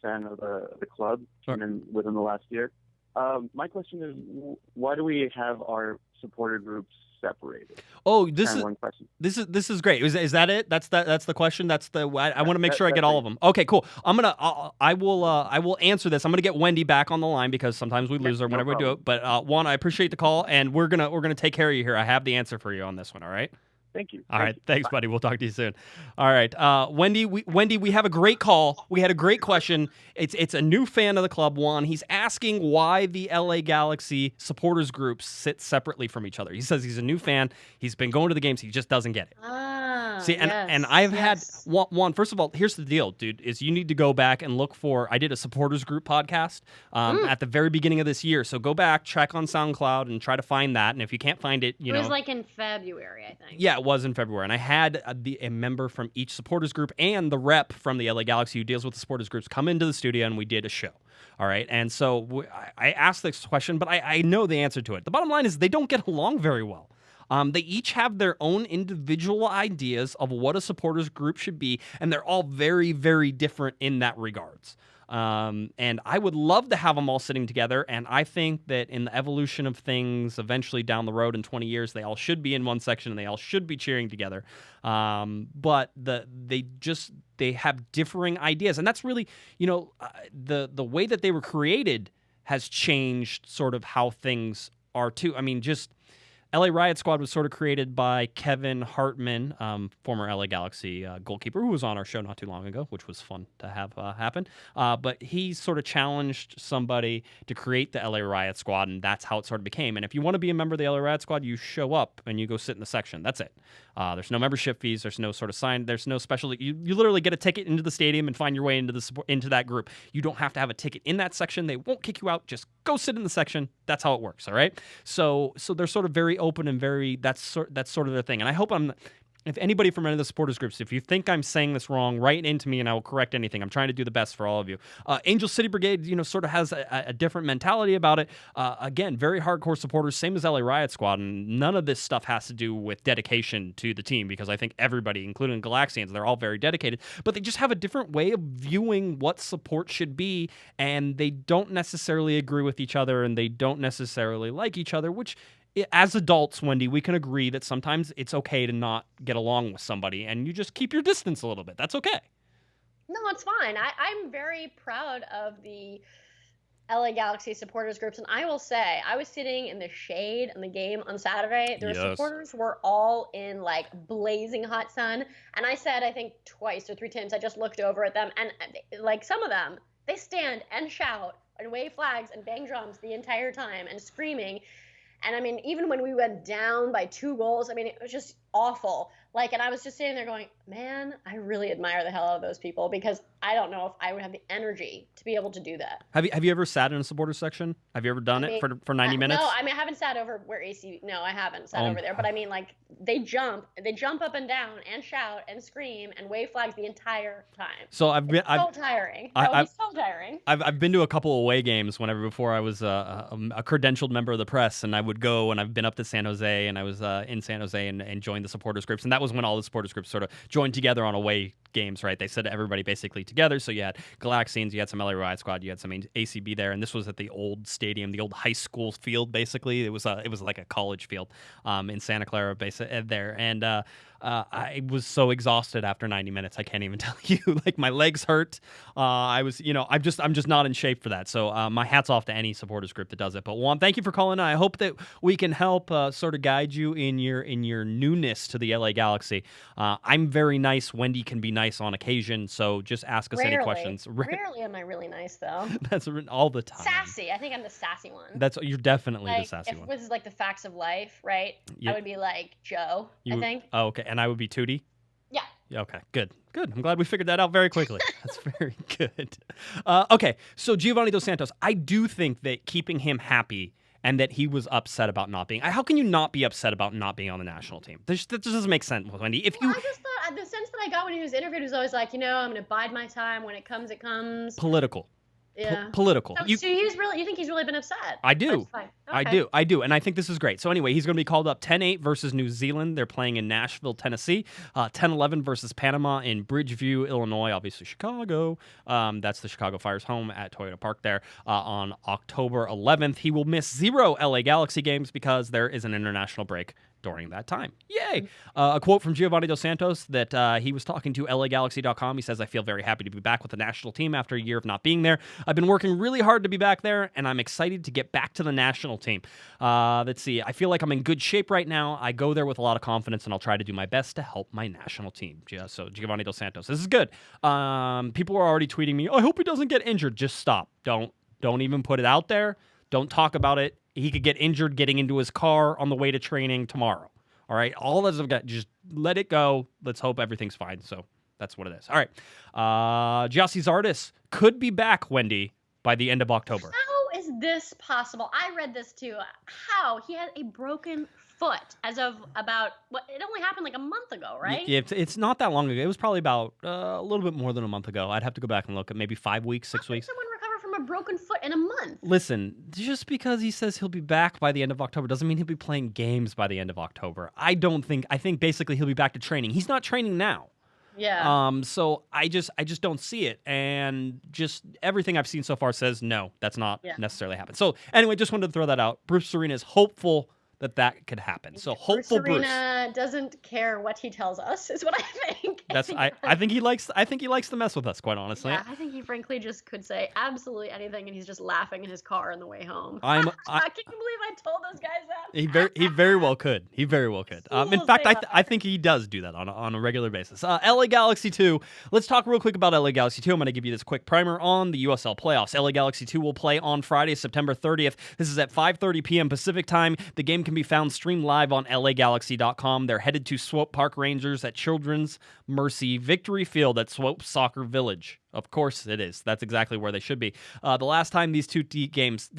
fan of the club within the last year. My question is, why do we have our supporter groups separated? Oh, this is one question. This is great. Is that it? That's the question. I want to make sure I get all of them. Okay, cool. I will answer this. I'm gonna get Wendy back on the line because sometimes we lose her whenever we do it. But Juan, I appreciate the call, and we're gonna take care of you here. I have the answer for you on this one. All right. Thank you. All right, thanks, buddy. We'll talk to you soon. All right, Wendy. We have a great call. We had a great question. It's a new fan of the club, Juan. He's asking why the LA Galaxy supporters groups sit separately from each other. He says he's a new fan. He's been going to the games. He just doesn't get it. See, and I've had Juan. First of all, here's the deal, dude. Is you need to go back and look for. I did a supporters group podcast at the very beginning of this year. So go back, check on SoundCloud, and try to find that. And if you can't find it, it was like in February, I think. Yeah, it was in February, and I had a member from each supporters group and the rep from the LA Galaxy who deals with the supporters groups come into the studio, and we did a show. All right, and so I asked this question, but I know the answer to it. The bottom line is they don't get along very well. They each have their own individual ideas of what a supporters group should be, and they're all very, very different in that regards. And I would love to have them all sitting together, and I think that in the evolution of things, eventually down the road in 20 years, they all should be in one section, and they all should be cheering together. But they have differing ideas, and that's really, the way that they were created has changed sort of how things are too. I mean, just LA Riot Squad was sort of created by Kevin Hartman, former LA Galaxy goalkeeper, who was on our show not too long ago, which was fun to have happen. But he sort of challenged somebody to create the LA Riot Squad, and that's how it sort of became. And if you want to be a member of the LA Riot Squad, you show up and you go sit in the section. That's it. There's no membership fees. There's no sort of sign. There's no special. You literally get a ticket into the stadium and find your way into that group. You don't have to have a ticket in that section. They won't kick you out. Just go sit in the section. That's how it works. All right. So they're sort of very open and very that's sort of their thing. And I hope if anybody from any of the supporters groups, if you think I'm saying this wrong, write into me and I will correct anything. I'm trying to do the best for all of you. Angel City Brigade, sort of has a different mentality about it. Again, very hardcore supporters, same as LA Riot Squad, and none of this stuff has to do with dedication to the team because I think everybody, including Galaxians, they're all very dedicated, but they just have a different way of viewing what support should be, and they don't necessarily agree with each other, and they don't necessarily like each other, which as adults, Wendy, we can agree that sometimes it's okay to not get along with somebody and you just keep your distance a little bit. That's okay. No, it's fine. I'm very proud of the LA Galaxy supporters groups, and I will say, I was sitting in the shade in the game on Saturday. Their supporters were all in like blazing hot sun, and I said, I think twice or three times, I just looked over at them, and like some of them, they stand and shout and wave flags and bang drums the entire time and screaming. And I mean, even when we went down by 2 goals, I mean, it was just awful. Like, and I was just sitting there going, man, I really admire the hell out of those people because I don't know if I would have the energy to be able to do that. Have you ever sat in a supporter section? Have you ever done it for 90 minutes? No, I mean, I haven't sat over where No, I haven't sat over there. But I mean, like, they jump up and down and shout and scream and wave flags the entire time. So I've been so tiring. That would be so tiring. I've been to a couple away games before I was a credentialed member of the press, and I would go, and I've been up to San Jose, and I was in San Jose and joined the supporters groups, and that was when all the supporters groups sort of joined together on away games, right? They said everybody basically together. So you had Galaxians, you had some LA Riot Squad, you had some ACB there, and this was at the old stadium, the old high school field. Basically, it was like a college field in Santa Clara, there, and I was so exhausted after 90 minutes. I can't even tell you. Like my legs hurt. I was, I'm just not in shape for that. So my hat's off to any supporters group that does it. But Juan, thank you for calling in. I hope that we can help sort of guide you in your newness to the LA Galaxy. I'm very nice. Wendy can be nice on occasion. So just ask us any questions. Rarely am I really nice though. That's all the time. Sassy. I think I'm the sassy one. You're definitely like, the sassy one. If this is like the facts of life, right? I would be like Joe. I think. Oh, okay. And I would be Tootie? Yeah. Okay, good. I'm glad we figured that out very quickly. That's very good. Okay, so Giovanni Dos Santos, I do think that keeping him happy and that he was upset about not being. How can you not be upset about not being on the national team? That just doesn't make sense, Wendy. If you, I just thought the sense that I got when he was interviewed was always like, I'm going to bide my time. When it comes, it comes. political. Yeah. Political. So, you think he's really been upset? I do. That's fine. I do. And I think this is great. So anyway, he's going to be called up 10-8 versus New Zealand. They're playing in Nashville, Tennessee. 10-11 versus Panama in Bridgeview, Illinois. Obviously, Chicago. That's the Chicago Fire's home at Toyota Park there on October 11th. He will miss 0 LA Galaxy games because there is an international break during that time. Yay! A quote from Giovanni Dos Santos that he was talking to LAGalaxy.com. He says, I feel very happy to be back with the national team after a year of not being there. I've been working really hard to be back there, and I'm excited to get back to the national team. Let's see. I feel like I'm in good shape right now. I go there with a lot of confidence, and I'll try to do my best to help my national team. So Giovanni Dos Santos. This is good. People are already tweeting me, I hope he doesn't get injured. Just stop. Don't even put it out there. Don't talk about it. He could get injured getting into his car on the way to training tomorrow. All right. All that's I've got. Just let it go. Let's hope everything's fine. So that's what it is. All right. Gyasi Zardes could be back, Wendy, by the end of October. How is this possible? I read this too. How? He had a broken foot as of about, it only happened like a month ago, right? It's not that long ago. It was probably about a little bit more than a month ago. I'd have to go back and look at maybe 5 weeks, 6 weeks. Someone recover from a broken foot in a month. Listen, just because he says he'll be back by the end of October doesn't mean he'll be playing games by the end of October. I think basically he'll be back to training. He's not training now. Yeah. So I just don't see it, and just everything I've seen so far says no, that's not necessarily happened. So anyway, just wanted to throw that out. Bruce Arena is hopeful that could happen. So hopeful Bruce doesn't care what he tells us, is what I think. I think he likes to mess with us, quite honestly. Yeah, I think he frankly just could say absolutely anything, and he's just laughing in his car on the way home. Can you believe I told those guys that? He very well could. He very well could. In fact, I think he does do that on a regular basis. LA Galaxy 2. Let's talk real quick about LA Galaxy 2. I'm going to give you this quick primer on the USL playoffs. LA Galaxy 2 will play on Friday, September 30th. This is at 5:30 p.m. Pacific time. The game can be found streamed live on LAGalaxy.com. They're headed to Swope Park Rangers at Children's Mercy Victory Field at Swope Soccer Village. Of course it is. That's exactly where they should be. The last time these two teams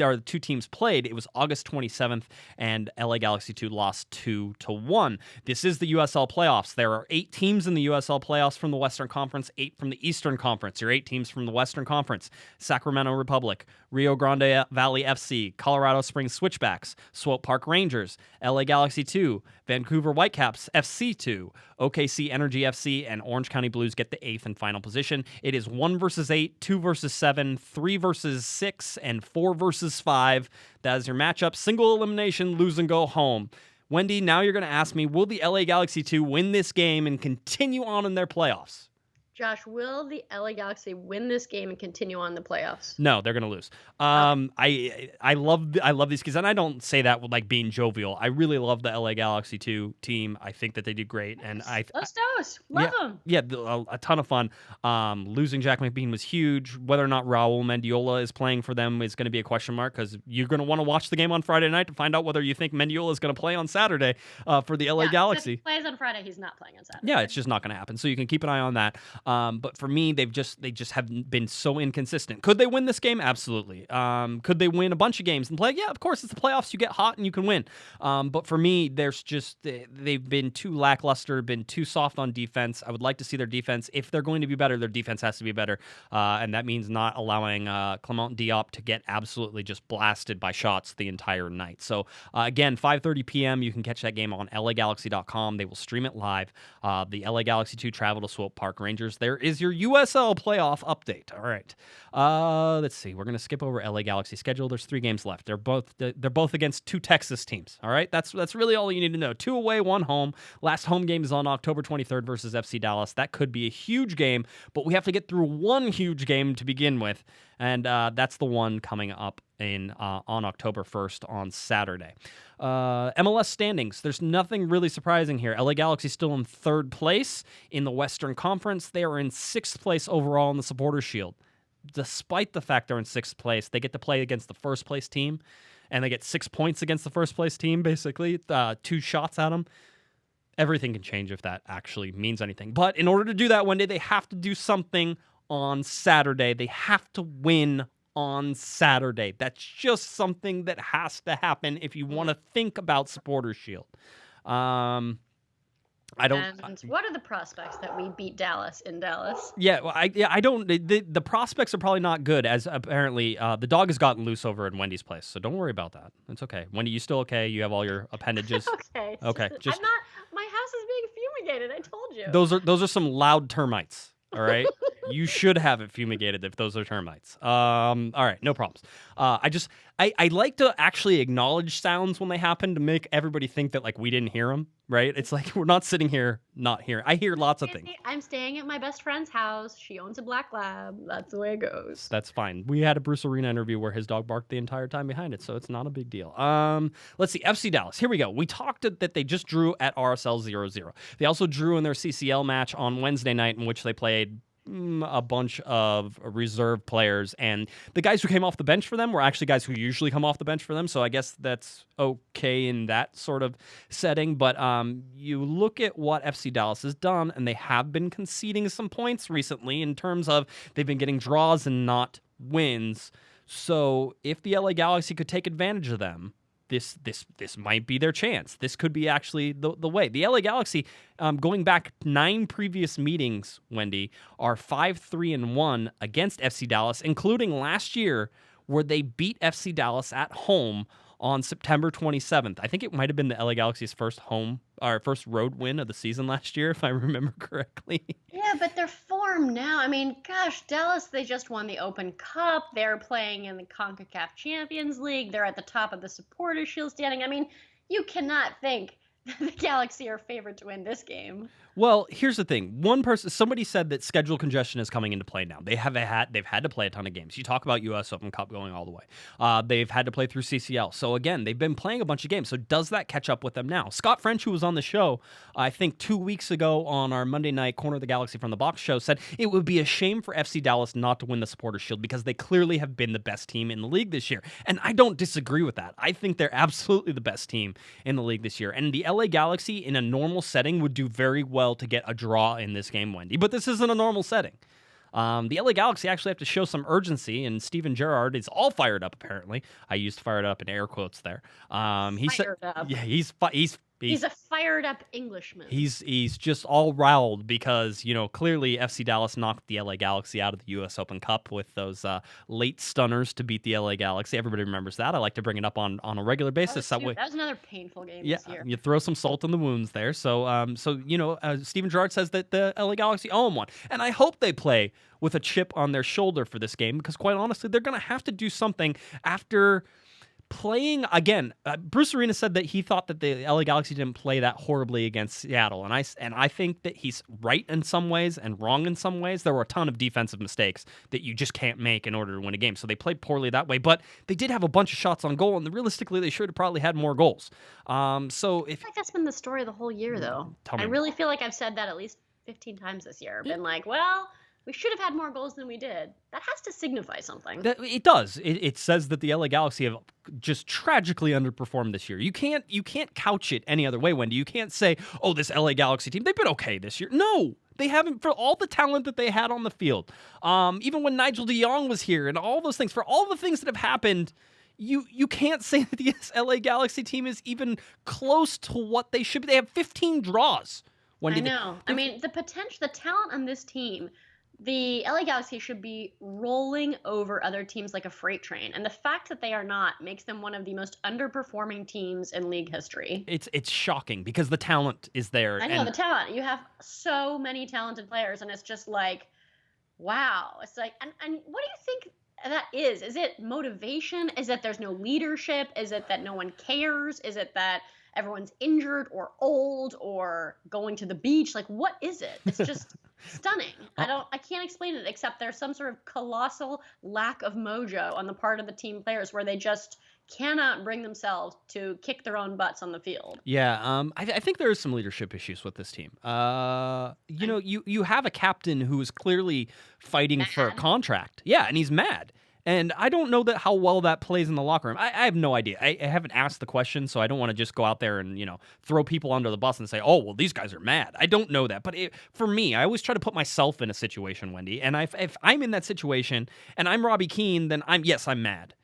played, it was August 27th, and LA Galaxy 2 lost 2-1. This is the USL playoffs. There are 8 teams in the USL playoffs from the Western Conference, 8 from the Eastern Conference. Your 8 teams from the Western Conference: Sacramento Republic, Rio Grande Valley FC, Colorado Springs Switchbacks, Swope Park Rangers, LA Galaxy 2, Vancouver Whitecaps FC 2, OKC Energy FC, and Orange County Blues get the 8th and final position. It is 1 versus 8, 2 versus 7, 3 versus 6, and 4 versus 5. That is your matchup. Single elimination, lose and go home. Wendy, now you're going to ask me, will the LA Galaxy 2 win this game and continue on in their playoffs? Josh, will the LA Galaxy win this game and continue on the playoffs? No, they're going to lose. I love these kids, and I don't say that with like being jovial. I really love the LA Galaxy 2 team. I think that they did great, and let's dose. Love them. Yeah, a ton of fun. Losing Jack McBean was huge. Whether or not Raul Mendiola is playing for them is going to be a question mark, because you're going to want to watch the game on Friday night to find out whether you think Mendiola is going to play on Saturday for the LA Galaxy. If he plays on Friday, he's not playing on Saturday. Yeah, it's just not going to happen. So you can keep an eye on that. But for me, they just have been so inconsistent. Could they win this game? Absolutely. Could they win a bunch of games and play? Yeah, of course. It's the playoffs. You get hot and you can win. But for me, they've been too lackluster, been too soft on defense. I would like to see their defense. If they're going to be better, their defense has to be better. And that means not allowing Clement Diop to get absolutely just blasted by shots the entire night. So again, 5:30 p.m. You can catch that game on LAGalaxy.com. They will stream it live. The LA Galaxy 2 travel to Swope Park Rangers. There is your USL playoff update. All right. Let's see. We're going to skip over LA Galaxy schedule. There's 3 games left. They're both against 2 Texas teams. All right. That's really all you need to know. 2 away, 1 home. Last home game is on October 23rd versus FC Dallas. That could be a huge game, but we have to get through one huge game to begin with, and that's the one coming up on October 1st on Saturday. MLS standings. There's nothing really surprising here. LA Galaxy still in 3rd place in the Western Conference. They are in 6th place overall in the Supporters Shield. Despite the fact they're in 6th place, they get to play against the 1st place team, and they get 6 points against the 1st place team, basically. 2 shots at them. Everything can change if that actually means anything. But in order to do that one day, they have to do something on Saturday. They have to win on Saturday. That's just something that has to happen if you want to think about Supporters Shield. I don't. And what are the prospects that we beat Dallas in Dallas? Yeah, well, I don't. The prospects are probably not good, as apparently the dog has gotten loose over in Wendy's place. So don't worry about that. It's okay. Wendy, you still okay? You have all your appendages. Okay. Okay. Just I'm not. My house is being fumigated. I told you. those are some loud termites. All right. You should have it fumigated if those are termites. All right, no problems. I like to actually acknowledge sounds when they happen to make everybody think that like we didn't hear them, right? It's like we're not sitting here not hearing. I hear lots of things. I'm staying at my best friend's house. She owns a black lab. That's the way it goes. That's fine. We had a Bruce Arena interview where his dog barked the entire time behind it, so it's not a big deal. Let's see. FC Dallas. Here we go. We talked that they just drew at RSL 0-0. They also drew in their CCL match on Wednesday night, in which they played a bunch of reserve players, and the guys who came off the bench for them were actually guys who usually come off the bench for them, so I guess that's okay in that sort of setting. But you look at what FC Dallas has done, and they have been conceding some points recently in terms of they've been getting draws and not wins. So if the LA Galaxy could take advantage of them, this might be their chance. This could be actually the way. The LA Galaxy, going back 9 previous meetings, Wendy, are 5-3-1 against FC Dallas, including last year where they beat FC Dallas at home on September 27th. I think it might have been the LA Galaxy's first road win of the season last year, if I remember correctly. Yeah, but their form now. I mean, gosh, Dallas, they just won the Open Cup. They're playing in the CONCACAF Champions League. They're at the top of the Supporters Shield standing. I mean, you cannot think the Galaxy are favored to win this game. Well, here's the thing. Somebody said that schedule congestion is coming into play now. They've had to play a ton of games. You talk about U.S. Open Cup going all the way. They've had to play through CCL. So again, they've been playing a bunch of games. So does that catch up with them now? Scott French, who was on the show, I think 2 weeks ago on our Monday night Corner of the Galaxy from the Box show, said it would be a shame for FC Dallas not to win the Supporters Shield because they clearly have been the best team in the league this year. And I don't disagree with that. I think they're absolutely the best team in the league this year. And the LA Galaxy in a normal setting would do very well to get a draw in this game, Wendy. But this isn't a normal setting. The LA Galaxy actually have to show some urgency, and Steven Gerrard is all fired up, apparently. I used fired up in air quotes there. He said, yeah, he's a fired up Englishman. He's just all riled because, clearly FC Dallas knocked the LA Galaxy out of the U.S. Open Cup with those late stunners to beat the LA Galaxy. Everybody remembers that. I like to bring it up on a regular basis. That was another painful game this year. You throw some salt in the wounds there. So, Steven Gerrard says that the LA Galaxy owe him one. And I hope they play with a chip on their shoulder for this game because, quite honestly, they're going to have to do something after playing again. Bruce Arena said that he thought that the LA Galaxy didn't play that horribly against Seattle, and I think that he's right in some ways and wrong in some ways. There were a ton of defensive mistakes that you just can't make in order to win a game, so they played poorly that way. But they did have a bunch of shots on goal, and realistically, they should have probably had more goals. I feel like that's been the story the whole year, though. I really feel like I've said that at least 15 times this year. I've been like, well, we should have had more goals than we did. That has to signify something. It does. It says that the LA Galaxy have just tragically underperformed this year. You can't couch it any other way, Wendy. You can't say, oh, this LA Galaxy team, they've been okay this year. No, they haven't, for all the talent that they had on the field. Even when Nigel de Jong was here and all those things, for all the things that have happened, you can't say that the LA Galaxy team is even close to what they should be. They have 15 draws. I know. I mean, the potential, the talent on this team, the LA Galaxy should be rolling over other teams like a freight train. And the fact that they are not makes them one of the most underperforming teams in league history. It's shocking because the talent is there. I know, the talent. You have so many talented players, and it's just like, wow. It's like, and what do you think that is? Is it motivation? Is it there's no leadership? Is it that no one cares? Is it that everyone's injured or old or going to the beach? Like, what is it? It's just stunning. I can't explain it except there's some sort of colossal lack of mojo on the part of the team players where they just cannot bring themselves to kick their own butts on the field. Yeah, I think there is some leadership issues with this team. You have a captain who is clearly fighting for a contract. Yeah, and he's mad. And I don't know how well that plays in the locker room. I have no idea. I haven't asked the question, so I don't want to just go out there and, throw people under the bus and say, oh, well, these guys are mad. I don't know that. But for me, I always try to put myself in a situation, Wendy. And if I'm in that situation and I'm Robbie Keane, then I'm mad.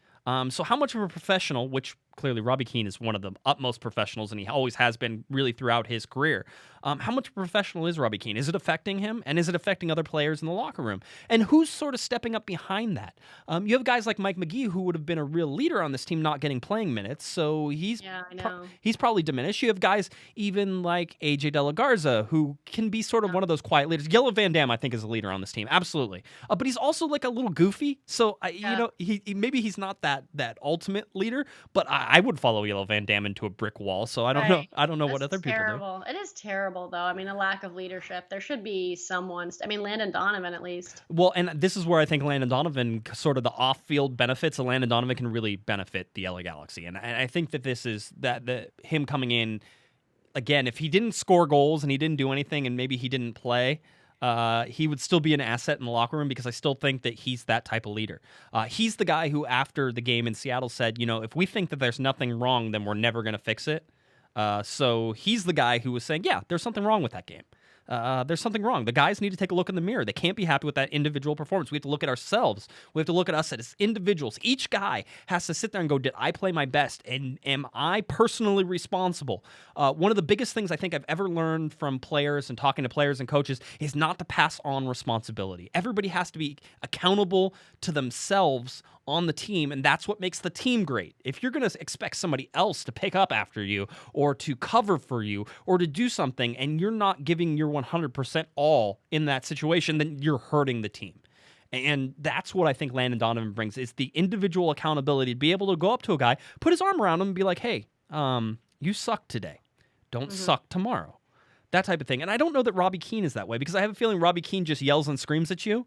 So how much of a professional, which clearly Robbie Keane is one of the utmost professionals, and he always has been really throughout his career. How much of a professional is Robbie Keane? Is it affecting him? And is it affecting other players in the locker room? And who's sort of stepping up behind that? You have guys like Mike McGee, who would have been a real leader on this team, not getting playing minutes. So he's probably diminished. You have guys even like AJ DeLaGarza, who can be sort of one of those quiet leaders. Yellow Van Dam, I think, is a leader on this team. Absolutely. But he's also like a little goofy. So, he maybe he's not that ultimate leader, but I would follow Yellow Van Dam into a brick wall. So I don't know. I don't know what other people do. It is terrible, though. I mean, a lack of leadership. There should be someone. Landon Donovan, at least. Well, and this is where I think Landon Donovan, sort of the off-field benefits of Landon Donovan, can really benefit the LA Galaxy. And I think that this is him coming in, again, if he didn't score goals and he didn't do anything and maybe he didn't play, he would still be an asset in the locker room, because I still think that he's that type of leader. He's the guy who, after the game in Seattle, said, if we think that there's nothing wrong, then we're never going to fix it. So he's the guy who was saying, yeah, there's something wrong with that game. There's something wrong. The guys need to take a look in the mirror. They can't be happy with that individual performance. We have to look at ourselves. We have to look at us as individuals. Each guy has to sit there and go, did I play my best? And am I personally responsible? One of the biggest things I think I've ever learned from players and talking to players and coaches is not to pass on responsibility. Everybody has to be accountable to themselves on the team, and that's what makes the team great. If you're going to expect somebody else to pick up after you or to cover for you or to do something, and you're not giving your 100% all in that situation, then you're hurting the team. And that's what I think Landon Donovan brings, is the individual accountability to be able to go up to a guy, put his arm around him and be like, hey, you suck today. Don't suck tomorrow. That type of thing. And I don't know that Robbie Keane is that way, because I have a feeling Robbie Keane just yells and screams at you.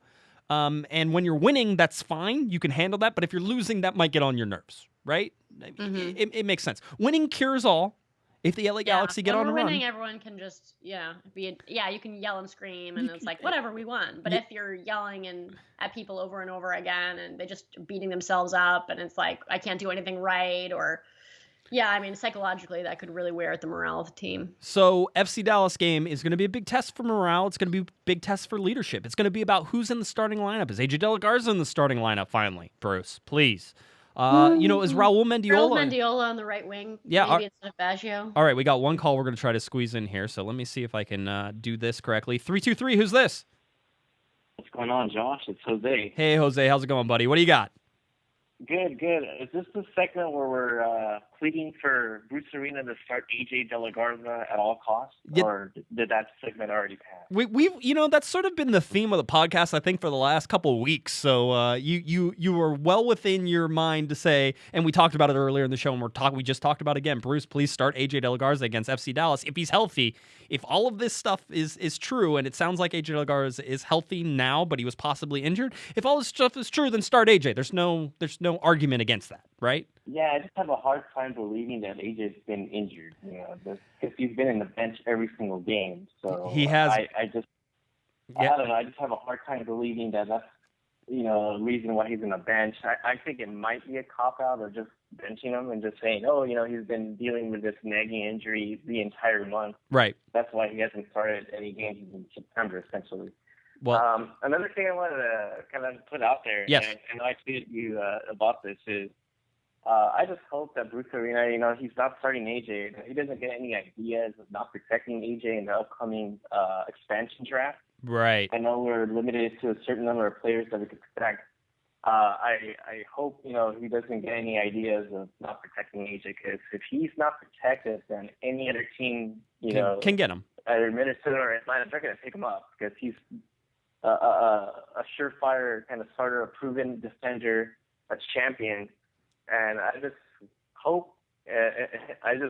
And when you're winning, that's fine. You can handle that. But if you're losing, that might get on your nerves, right? It makes sense. Winning cures all. If the LA Galaxy get on a run, winning, everyone can just, you can yell and scream, and it's like, whatever, we won. But if you're yelling at people over and over again, and they're just beating themselves up, and it's like, I can't do anything right, or... Yeah, I mean, psychologically, that could really wear at the morale of the team. So, FC Dallas game is going to be a big test for morale. It's going to be a big test for leadership. It's going to be about who's in the starting lineup. Is AJ DeLaGarza in the starting lineup finally? Bruce, please. Is Raul Mendiola... Raul Mendiola on the right wing, maybe instead of Baggio. All right, we got one call we're going to try to squeeze in here, so let me see if I can do this correctly. 323, who's this? What's going on, Josh? It's Jose. Hey, Jose, how's it going, buddy? What do you got? Good. Is this the segment where we're pleading for Bruce Arena to start AJ DeLaGarza at all costs, or did that segment already pass? We've that's sort of been the theme of the podcast, I think, for the last couple of weeks. So you were well within your mind to say, and we talked about it earlier in the show, and we just talked about it again. Bruce, please start AJ DeLaGarza against FC Dallas if he's healthy. If all of this stuff is true, and it sounds like AJ DeLaGarza is healthy now, but he was possibly injured. If all this stuff is true, then start AJ. There's no argument against that, right? Yeah, I just have a hard time believing that AJ's been injured, because he's been in the bench every single game. So he has. I don't know. I just have a hard time believing that that's a reason why he's in the bench. I think it might be a cop out, or just benching him and just saying, he's been dealing with this nagging injury the entire month. Right. That's why he hasn't started any games in September, essentially. Well, another thing I wanted to kind of put out there, yes, and I tweeted you about this, is I just hope that Bruce Arena, he's not starting AJ, that he doesn't get any ideas of not protecting AJ in the upcoming expansion draft. Right. I know we're limited to a certain number of players that we could protect. I hope, he doesn't get any ideas of not protecting AJ, because if he's not protected, then any other team, can get him. Either Minnesota or Atlanta, they're going to pick him up, because he's a surefire kind of starter, a proven defender, a champion. And I just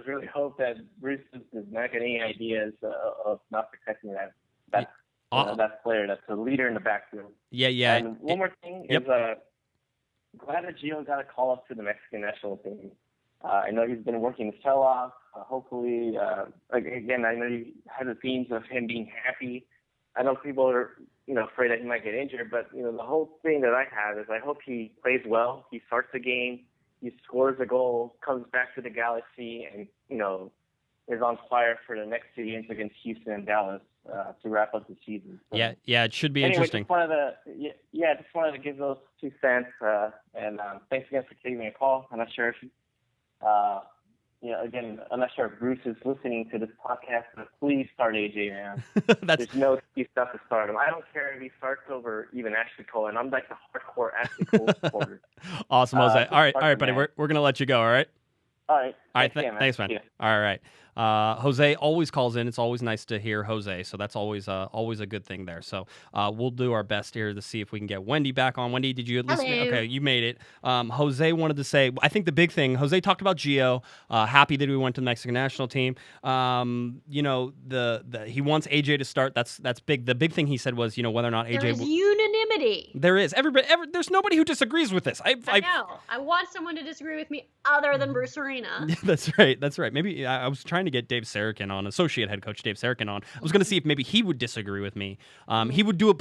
really hope that Bruce does not get any ideas of not protecting that player that's a leader in the backfield. Yeah. And one more thing is, glad that Gio got a call up to the Mexican national team. I know he's been working his tail off. Hopefully, again, I know you had the themes of him being happy. I know people are afraid that he might get injured. But, the whole thing that I have is I hope he plays well. He starts the game, he scores a goal, comes back to the Galaxy, and, is on fire for the next 2 games against Houston and Dallas to wrap up the season. So, Yeah, it should be anyway, interesting. Just wanted to give those 2 cents. And thanks again for taking a call. I'm not sure if I'm not sure if Bruce is listening to this podcast, but please start AJ, man. There's no excuse not to start him. I don't care if he starts over even Ashley Cole, and I'm like the hardcore Ashley Cole supporter. Awesome, Jose. All right, buddy. We're going to let you go, all right? All right. Thanks, man. All right. Jose always calls in. It's always nice to hear Jose, so that's always a good thing there. So we'll do our best here to see if we can get Wendy back on. Wendy, did you at least? Okay, you made it. Jose wanted to say, I think the big thing, Jose talked about Gio. Happy that we went to the Mexican national team. He wants AJ to start. That's big. The big thing he said was, whether or not AJ. There is unanimity. There is. There's nobody who disagrees with this. I know. I want someone to disagree with me other than Bruce Arena. That's right. Maybe I was trying to get Dave Sarakin on, associate head coach Dave Sarakin on. I was going to see if maybe he would disagree with me. He would do it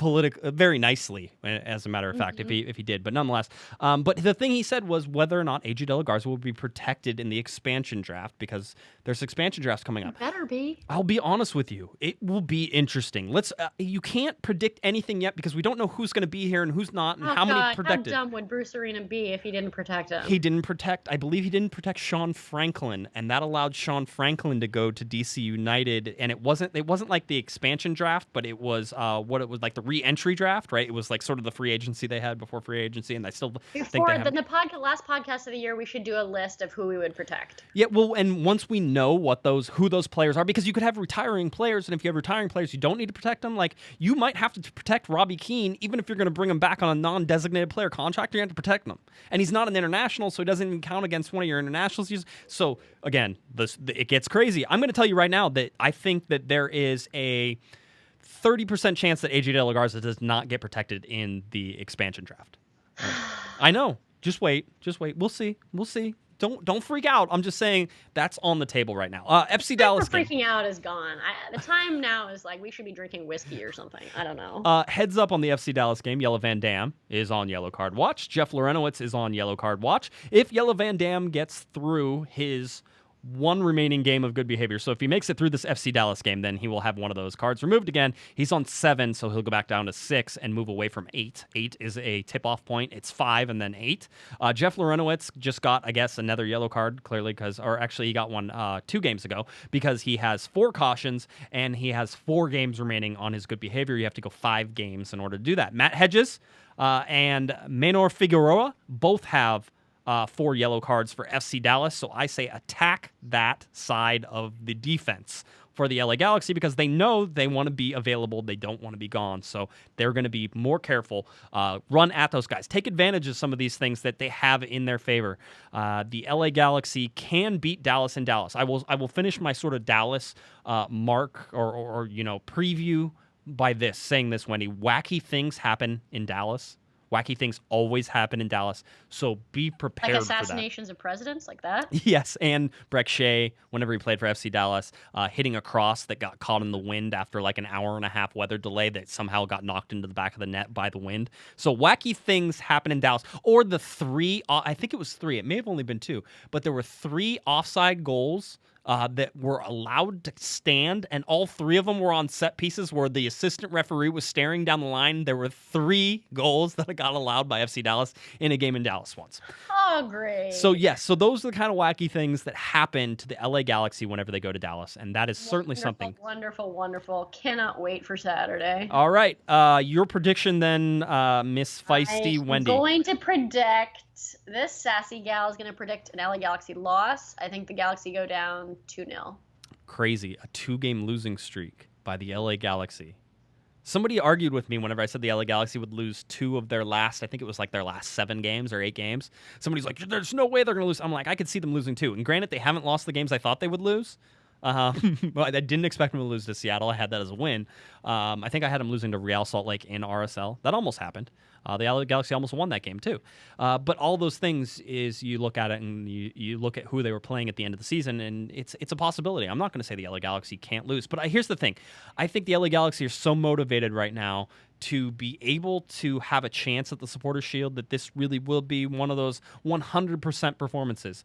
very nicely, as a matter of fact, if he did. But nonetheless, but the thing he said was whether or not AJ DeLaGarza will be protected in the expansion draft, because there's expansion drafts coming up. Better be. I'll be honest with you. It will be interesting. You can't predict anything yet because we don't know who's going to be here and who's not and how many protected. How dumb would Bruce Arena be if he didn't protect him? I believe he didn't protect Sean Franklin, and that allowed Sean Franklin to go to DC United. And it wasn't like the expansion draft, but it was what it was like, the re-entry draft, right? It was like sort of the free agency they had before free agency, and I still think they have. Last podcast of the year, we should do a list of who we would protect. Yeah, well, and once we know who those players are, because you could have retiring players, and if you have retiring players, you don't need to protect them. Like, you might have to protect Robbie Keane, even if you're going to bring him back on a non-designated player contract, you have to protect him. And he's not an international, so he doesn't even count against one of your internationals. So, again, it gets crazy. I'm going to tell you right now that I think that there is a 30% chance that AJ DeLaGarza does not get protected in the expansion draft. I know. Just wait. We'll see. Don't freak out. I'm just saying that's on the table right now. FC Dallas game. Freaking out is gone. The time now is like we should be drinking whiskey or something. I don't know. Heads up on the FC Dallas game. Yellow Van Dam is on yellow card watch. Jeff Lorenowitz is on yellow card watch. If Yellow Van Dam gets through his one remaining game of good behavior. So if he makes it through this FC Dallas game, then he will have one of those cards removed again. He's on 7, so he'll go back down to 6 and move away from 8. 8 is a tip-off point. It's 5 and then 8. Jeff Lorenowitz just got, I guess, another yellow card, clearly, he got one 2 games ago, because he has 4 cautions and he has 4 games remaining on his good behavior. You have to go 5 games in order to do that. Matt Hedges and Maynor Figueroa both have 4 yellow cards for FC Dallas, so I say attack that side of the defense for the LA Galaxy, because they know they want to be available. They don't want to be gone, so they're going to be more careful. Run at those guys. Take advantage of some of these things that they have in their favor. The LA Galaxy can beat Dallas in Dallas. I will finish my sort of Dallas mark or preview by saying this, Wendy. Wacky things happen in Dallas. Wacky things always happen in Dallas, so be prepared for that. Like assassinations of presidents, like that? Yes, and Breck Shea, whenever he played for FC Dallas, hitting a cross that got caught in the wind after like an hour-and-a-half weather delay that somehow got knocked into the back of the net by the wind. So wacky things happen in Dallas. Or the 3, I think it was 3, it may have only been 2, but there were 3 offside goals that were allowed to stand, and all 3 of them were on set pieces where the assistant referee was staring down the line. There were 3 goals that got allowed by FC Dallas in a game in Dallas once. Oh, great. So, yes, so those are the kind of wacky things that happen to the LA Galaxy whenever they go to Dallas, and that is certainly something. Wonderful. Cannot wait for Saturday. All right. Your prediction then, Miss Feisty Wendy. I'm going to predict, this sassy gal is going to predict an LA Galaxy loss. I think the Galaxy go down 2-0. Crazy. A 2-game losing streak by the LA Galaxy. Somebody argued with me whenever I said the LA Galaxy would lose 2 of their last, I think it was like their last 7 games or 8 games. Somebody's like, there's no way they're going to lose. I'm like, I could see them losing 2. And granted, they haven't lost the games I thought they would lose. Well, I didn't expect him to lose to Seattle. I had that as a win. I think I had him losing to Real Salt Lake in RSL. That almost happened. The LA Galaxy almost won that game too. But all those things is you look at it and you look at who they were playing at the end of the season, and it's a possibility. I'm not going to say the LA Galaxy can't lose, but here's the thing. I think the LA Galaxy are so motivated right now to be able to have a chance at the Supporters' Shield that this really will be one of those 100% performances.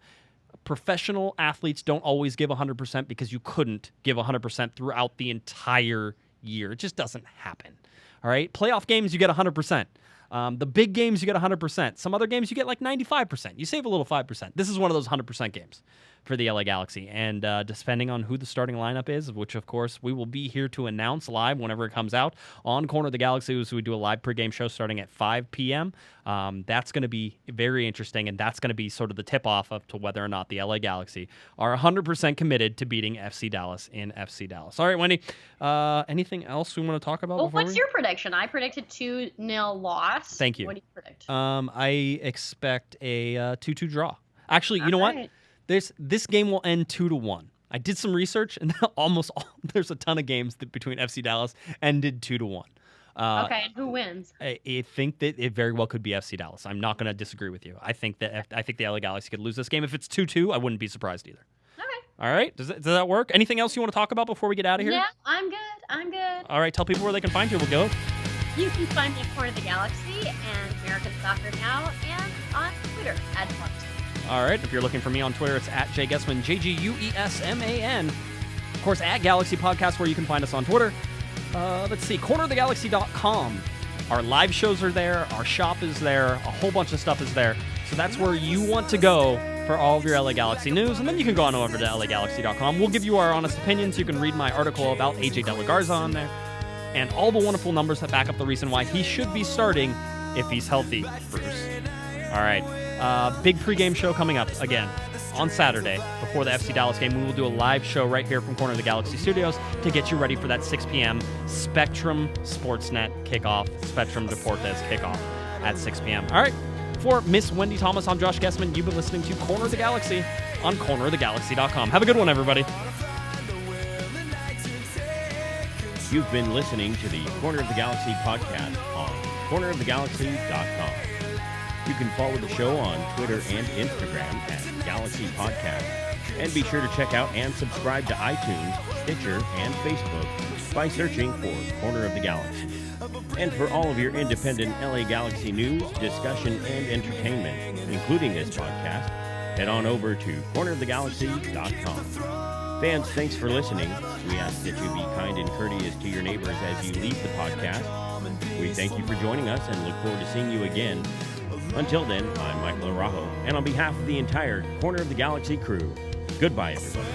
Professional athletes don't always give 100% because you couldn't give 100% throughout the entire year. It just doesn't happen. All right? Playoff games, you get 100%. The big games, you get 100%. Some other games, you get like 95%. You save a little 5%. This is one of those 100% games for the LA Galaxy. And depending on who the starting lineup is, which, of course, we will be here to announce live whenever it comes out on Corner of the Galaxy, so we do a live pregame show starting at 5 p.m. That's going to be very interesting, and that's going to be sort of the tip-off of to whether or not the LA Galaxy are 100% committed to beating FC Dallas in FC Dallas. All right, Wendy, anything else we want to talk about? Well, what's your prediction? I predicted 2-0 loss. Thank you. What do you predict? I expect a 2-2 draw. Actually, you know what? This game will end 2-1. I did some research, and there's a ton of games between FC Dallas ended 2-1. Okay, and who wins? I think that it very well could be FC Dallas. I'm not going to disagree with you. I think the LA Galaxy could lose this game. If it's 2-2, I wouldn't be surprised either. Okay. All right. Does that work? Anything else you want to talk about before we get out of here? Yeah, I'm good. All right. Tell people where they can find you. We'll go. You can find me at Corner of the Galaxy and American Soccer Now and on Twitter at Mark. All right. If you're looking for me on Twitter, it's at JGuesman, JGUESMAN. Of course, at Galaxy Podcast, where you can find us on Twitter. Let's see, cornerofthegalaxy.com. Our live shows are there. Our shop is there. A whole bunch of stuff is there. So that's where you want to go for all of your LA Galaxy news. And then you can go on over to LAGalaxy.com. We'll give you our honest opinions. You can read my article about AJ DeLaGarza on there. And all the wonderful numbers that back up the reason why he should be starting if he's healthy, Bruce. All right. Big pregame show coming up again on Saturday before the FC Dallas game. We will do a live show right here from Corner of the Galaxy Studios to get you ready for that 6 p.m. Spectrum Sportsnet kickoff, Spectrum Deportes kickoff at 6 p.m. All right. For Miss Wendy Thomas, I'm Josh Guesman. You've been listening to Corner of the Galaxy on cornerofthegalaxy.com. Have a good one, everybody. You've been listening to the Corner of the Galaxy podcast on cornerofthegalaxy.com. You can follow the show on Twitter and Instagram at Galaxy Podcast. And be sure to check out and subscribe to iTunes, Stitcher, and Facebook by searching for Corner of the Galaxy. And for all of your independent LA Galaxy news, discussion, and entertainment, including this podcast, head on over to cornerofthegalaxy.com. Fans, thanks for listening. We ask that you be kind and courteous to your neighbors as you leave the podcast. We thank you for joining us and look forward to seeing you again. Until then, I'm Michael Araujo, and on behalf of the entire Corner of the Galaxy crew, goodbye, everybody.